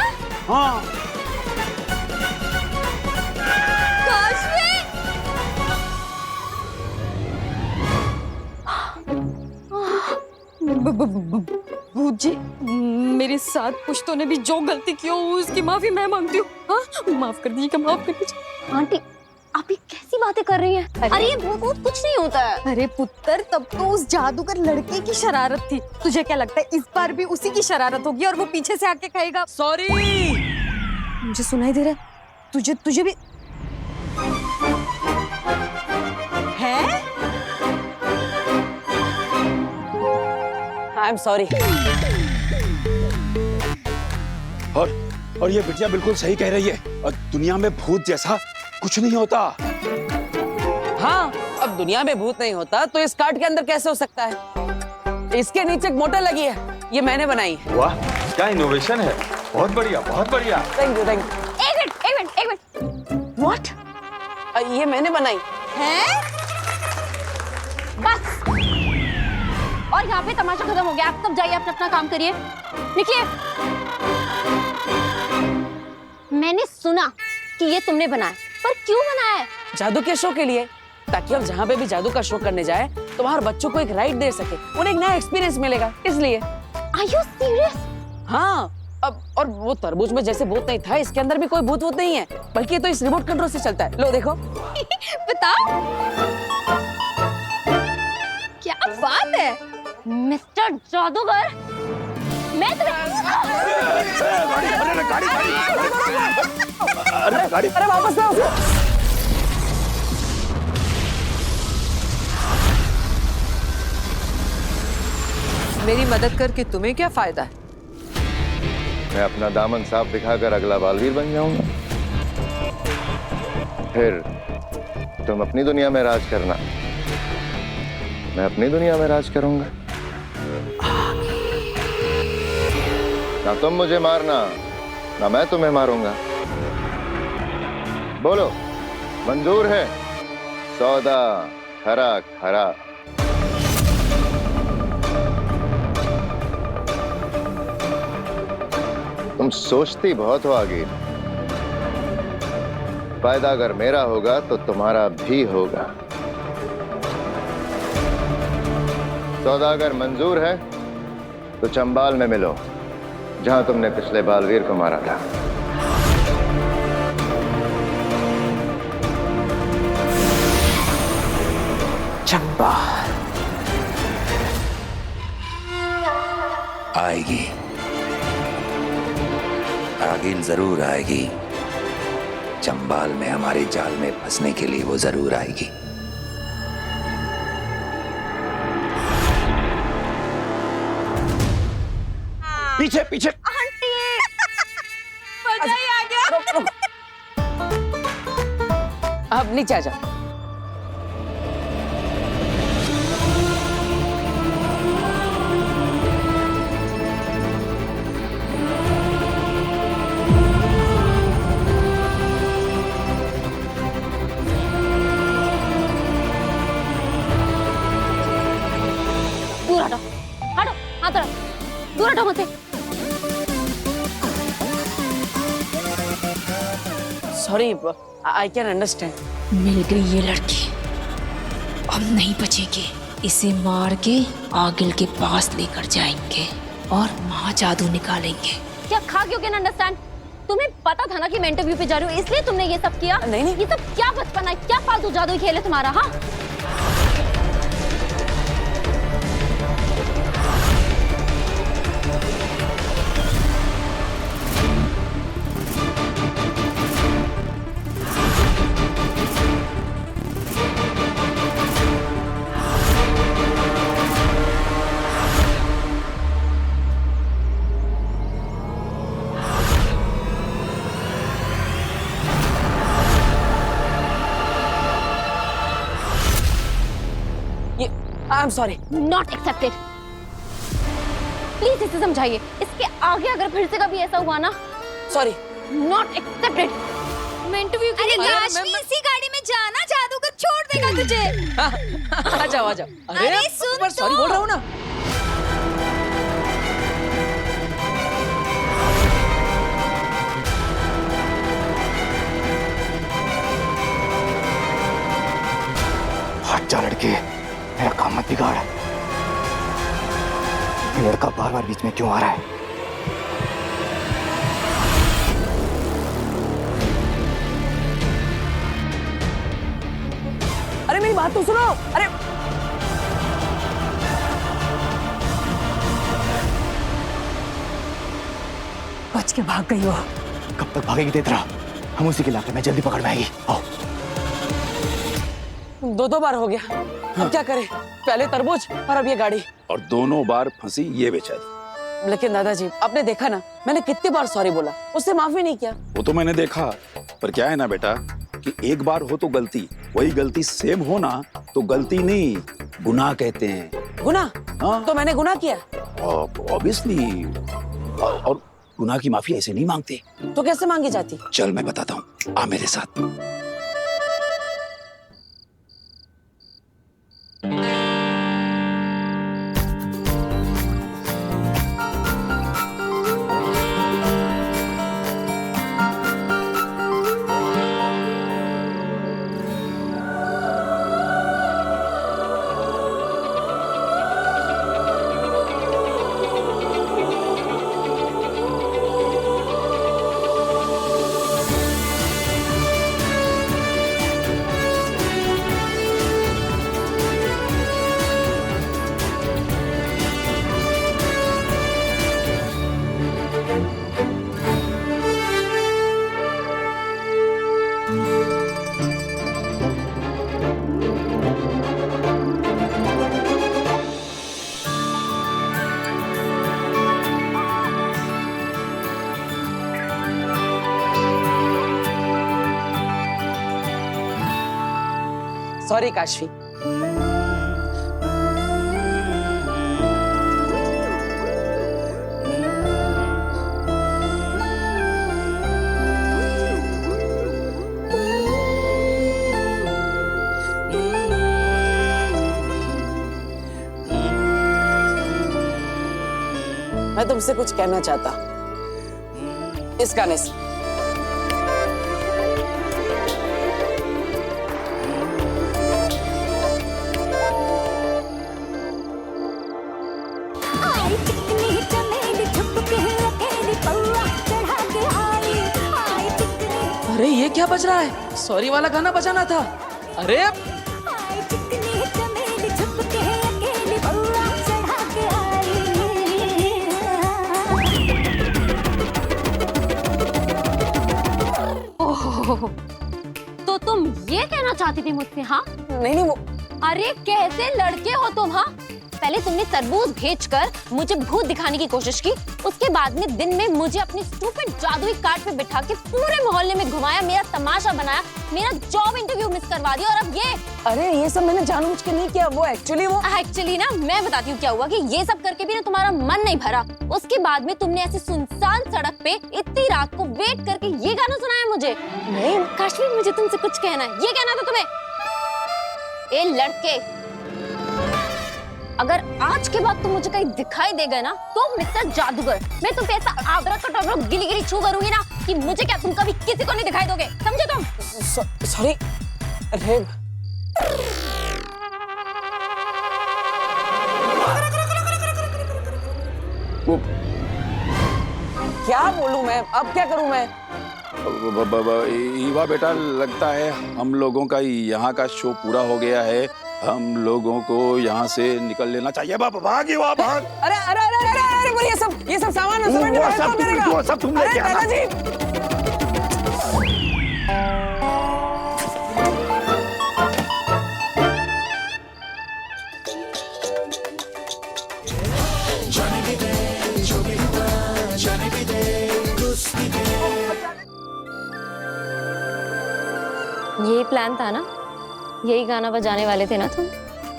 हाँ। भूत जी, मेरे साथ पुश्तों ने भी जो गलती की हो उसकी माफी मैं मांगती हूँ। हाँ, माफ कर दीजिए, माफ कर दीजिए। आंटी, आप ये कैसी बातें कर रही हैं? अरे ये भूत कुछ नहीं होता है। अरे पुत्र, तब तो उस जादूगर लड़के की शरारत थी। तुझे क्या लगता है इस बार भी उसी की शरारत होगी और वो पीछे से आके कहेगा सॉरी? मुझे सुनाई दे रहा है, तुझे भी है? I am sorry. और ये बिटिया बिल्कुल सही कह रही है। और दुनिया में भूत जैसा कुछ नहीं होता। हाँ, अब दुनिया में भूत नहीं होता तो इस कार्ड के अंदर कैसे हो सकता है? इसके नीचे एक मोटर लगी है, ये मैंने बनाई है। वाह, क्या इनोवेशन है। बहुत बढ़िया, बहुत बढ़िया। Thank you, thank you. एक मिनट। व्हाट? ये मैंने बनाई है? बस, और यहाँ पे तमाशा खत्म हो गया। आप सब जाइए, अपना काम करिए, निकलिए। मैंने सुना कि ये तुमने बनाया, पर क्यों बनाया है? जादू के शो के लिए, ताकि हम जहाँ पे भी जादू का शो करने जाए तो बाहर बच्चों को एक राइड दे सके, उन्हें एक नया एक्सपीरियंस मिलेगा, इसलिए। Are you serious? हाँ, अब और वो तरबूज में जैसे भूत नहीं था, इसके अंदर भी कोई भूत नहीं है, बल्कि ये तो इस रिमोट कंट्रोल से चलता है। लो देखो। बताओ, क्या बात है मिस्टर जादूगर। मैं अरे वापस आओ। मेरी मदद करके तुम्हें क्या फायदा है? मैं अपना दामन साफ दिखाकर अगला बालवीर बन जाऊंगा। फिर तुम अपनी दुनिया में राज करना, मैं अपनी दुनिया में राज करूंगा। ना तुम मुझे मारना, ना मैं तुम्हें मारूंगा। बोलो, मंजूर है? सौदा खरा खरा। तुम सोचती बहुत हो आगे, फायदा अगर मेरा होगा तो तुम्हारा भी होगा। सौदा अगर मंजूर है तो चंबाल में मिलो, जहां तुमने पिछले बालवीर को मारा था। चंबाल आएगी, आगिल जरूर आएगी। चंबाल में हमारे जाल में फंसने के लिए वो जरूर आएगी। पीछे पीछे। आंटी, मजा ही आ गया। अब नीचे आ जाओ। दूर हटो, हटो, हाथ हटो, दूर हटो मुझसे। Sorry, I can understand. मिल गई ये लड़की, अब नहीं बचेगी। इसे मार के आगिल के पास लेकर जाएंगे। और माँ जादू निकालेंगे। क्या खा क्यों कैन अंडरस्टैंड? तुम्हें पता था ना कि मैं इंटरव्यू पे जा रही हूँ, इसलिए तुमने ये सब किया? नहीं, ये सब क्या बचपन है, क्या फालतू जादू खेल है तुम्हारा? हाँ, I am sorry. Not accepted. Please इसे समझाइए, इसके आगे अगर फिर से कभी ऐसा हुआ ना, सॉरी। Not accepted. मैं इंटरव्यू के लिए काश्मी इसी गाड़ी में जाना, जादूगर छोड़ देगा तुझे। आ जाओ आ जाओ। अरे सुन पर सॉरी बोल रहा हूँ ना। हट जा लड़के, मेरा काम मत बिगाड़। ये लड़का बार बार बीच में क्यों आ रहा है? अरे मेरी बात तो सुनो। अरे बच के भाग गई हो। कब तक भागेगी तेतरा? हम उसी के इलाके में, जल्दी पकड़ में आएगी। आओ। दो बार हो गया, अब क्या करें? पहले तरबूज और अब ये गाड़ी। और दोनों बार फंसी ये बेचारी। लेकिन दादाजी, आपने देखा ना मैंने कितनी बार सॉरी बोला, उससे माफी नहीं किया। वो तो मैंने देखा, पर क्या है ना बेटा कि एक बार हो तो गलती, वही गलती सेम हो ना तो गलती नहीं, गुनाह कहते हैं। गुनाह? हाँ। तो मैंने गुनाह किया? ऑब्वियसली। और गुनाह की माफी ऐसे नहीं मांगते। तो कैसे मांगी जाती? चल मैं बताता हूँ, आ मेरे साथ। सॉरी काशवी। मैं तुमसे कुछ कहना चाहता इस गाने से। अरे ये क्या बज रहा है? सॉरी वाला गाना बजाना था। अरे ओह, तो तुम ये कहना चाहती थी मुझसे? हाँ नहीं वो। अरे कैसे लड़के हो तुम? हाँ, पहले तुमने तरबूज भेजकर मुझे भूत दिखाने की कोशिश की, उसके बाद में दिन में मुझे अपनी स्टूपिड जादुई कार्ट पे बिठा के पूरे मोहल्ले में घुमाया, मेरा तमाशा बनाया, मेरा जॉब इंटरव्यू मिस करवा दिया, और अब ये। अरे ये सब मैंने जानबूझ के नहीं किया, वो एक्चुअली ना मैं बताती हूँ क्या हुआ कि ये सब करके भी ना तुम्हारा मन नहीं भरा। उसके बाद में तुमने ऐसी सुनसान सड़क पे इतनी रात को वेट करके ये गाना सुनाया मुझे। नहीं काश्मीर, मुझे तुमसे कुछ कहना है। ये कहना था तुम्हें? ए लड़के, अगर आज के बाद तुम मुझे कहीं दिखाई देगा ना तो मिस्टर जादूगर, मैं तुम पे ऐसा आबरा कटोरा गिली गिली छू करूंगी ना कि मुझे क्या तुम कभी किसी को नहीं दिखाई दोगे, समझे तुम? सॉरी। अरे वो क्या बोलूं मैं, अब क्या करूं मैं? ईवा बेटा, लगता है हम लोगों का यहाँ का शो पूरा हो गया है। हम लोगों को यहाँ से निकल लेना चाहिए। भाग ईवा, भाग। अरे अरे अरे अरे अरे, वो ये सब सामान वो सब तुम लेके आना। यही प्लान था ना, यही गाना बजाने वाले थे ना तुम?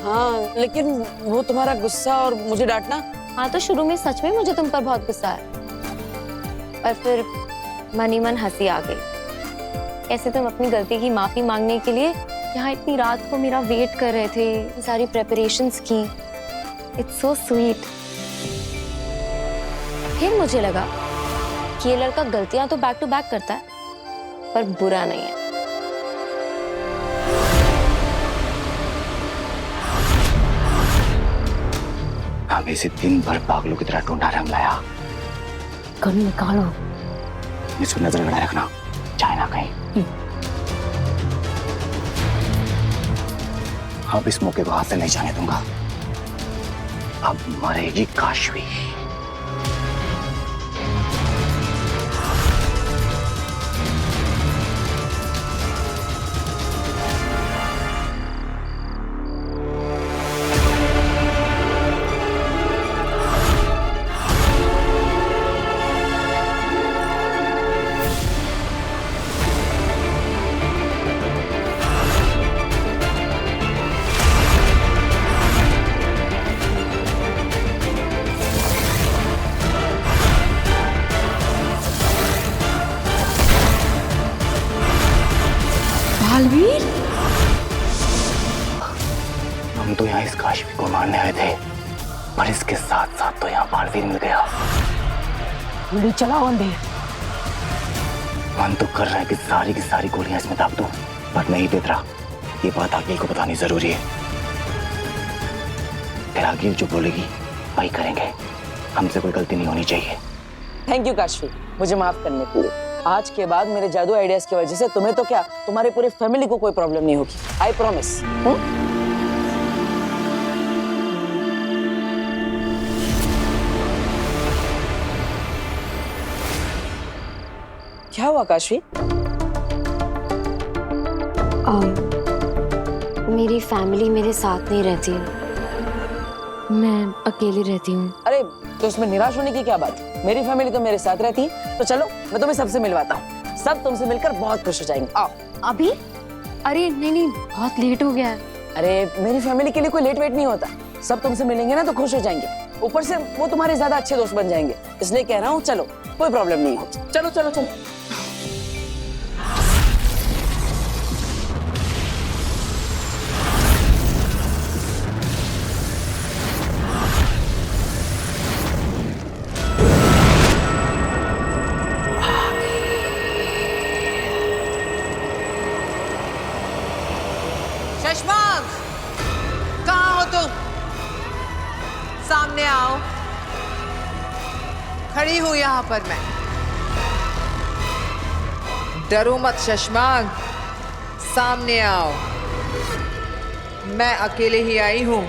हाँ, लेकिन वो तुम्हारा गुस्सा और मुझे डांटना। हाँ, तो शुरू में सच में मुझे तुम पर बहुत गुस्सा आया, और फिर मन ही मन हंसी आ गई। कैसे तुम अपनी गलती की माफी मांगने के लिए यहाँ इतनी रात को मेरा वेट कर रहे थे, सारी प्रेपरेशंस की। It's so sweet. फिर मुझे लगा कि ये लड़का गलतियां तो बैक टू बैक करता है, पर बुरा नहीं है। हमें इसे दिन भर पागलों की तरह ढूंढा रंग लाया। कौन निकालो, इसको नजर लगाए रखना, चाहे ना कहीं। अब इस मौके को हाथ से नहीं जाने दूंगा। अब मरेगी काशवी। बालवीर, हम तो यहाँ इस काशवी को मारने आए थे, पर इसके साथ साथ तो यहाँ बालवीर मिल गया। गोली चलाओ अंधेर। मन तो कर रहा है कि सारी की सारी गोलियां इसमें दाग दूं, पर नहीं देख रहा। ये बात आगे को बतानी जरूरी है। फिर आगे जो बोलेगी वही करेंगे। हमसे कोई गलती नहीं होनी चाहिए। थैंक यू काशवी, मुझे माफ करने के लिए। आज के बाद मेरे जादू आइडियाज की वजह से तुम्हें तो क्या, तुम्हारे पूरे फैमिली को कोई प्रॉब्लम नहीं होगी। I promise. क्या हुआ काशवी? मेरी फैमिली मेरे साथ नहीं रहती है, मैं अकेली रहती हूँ। अरे तो उसमें निराश होने की क्या बात? मेरी फैमिली तो मेरे साथ रहती है। तो चलो मैं तुम्हें सबसे मिलवाता हूँ, सब तुमसे मिलकर बहुत खुश हो जाएंगे। आओ। अभी? अरे नहीं, बहुत लेट हो गया है। अरे मेरी फैमिली के लिए कोई लेट वेट नहीं होता, सब तुमसे मिलेंगे ना तो खुश हो जाएंगे। ऊपर से वो तुम्हारे ज्यादा अच्छे दोस्त बन जाएंगे, इसलिए कह रहा हूँ चलो, कोई प्रॉब्लम नहीं हो। चलो चलो चलो। शशमांक, कहाँ हो तुम? सामने आओ। खड़ी हूं यहाँ पर मैं। डरो मत शशमांक, सामने आओ। मैं अकेले ही आई हूं।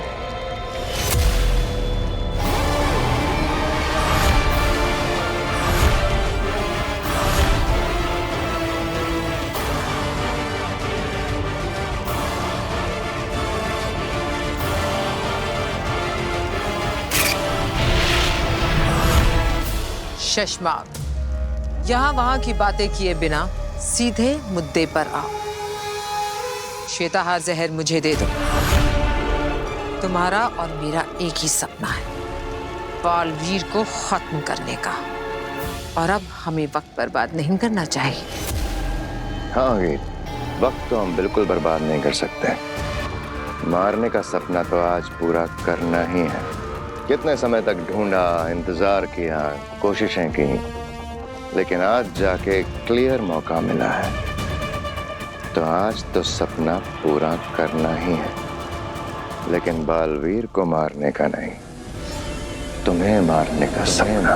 शशमांक, यहाँ वहां की बातें किए बिना सीधे मुद्दे पर आओ। श्वेताहार जहर मुझे दे दो। तुम्हारा और मेरा एक ही सपना है, बालवीर को खत्म करने का, और अब हमें वक्त बर्बाद नहीं करना चाहिए। हाँ गीत, वक्त तो हम बिल्कुल बर्बाद नहीं कर सकते। मारने का सपना तो आज पूरा करना ही है। कितने समय तक ढूंढा, इंतजार किया, कोशिशें की, लेकिन आज जाके क्लियर मौका मिला है, तो आज तो सपना पूरा करना ही है, लेकिन बालवीर को मारने का नहीं। तुम्हें मारने का सपना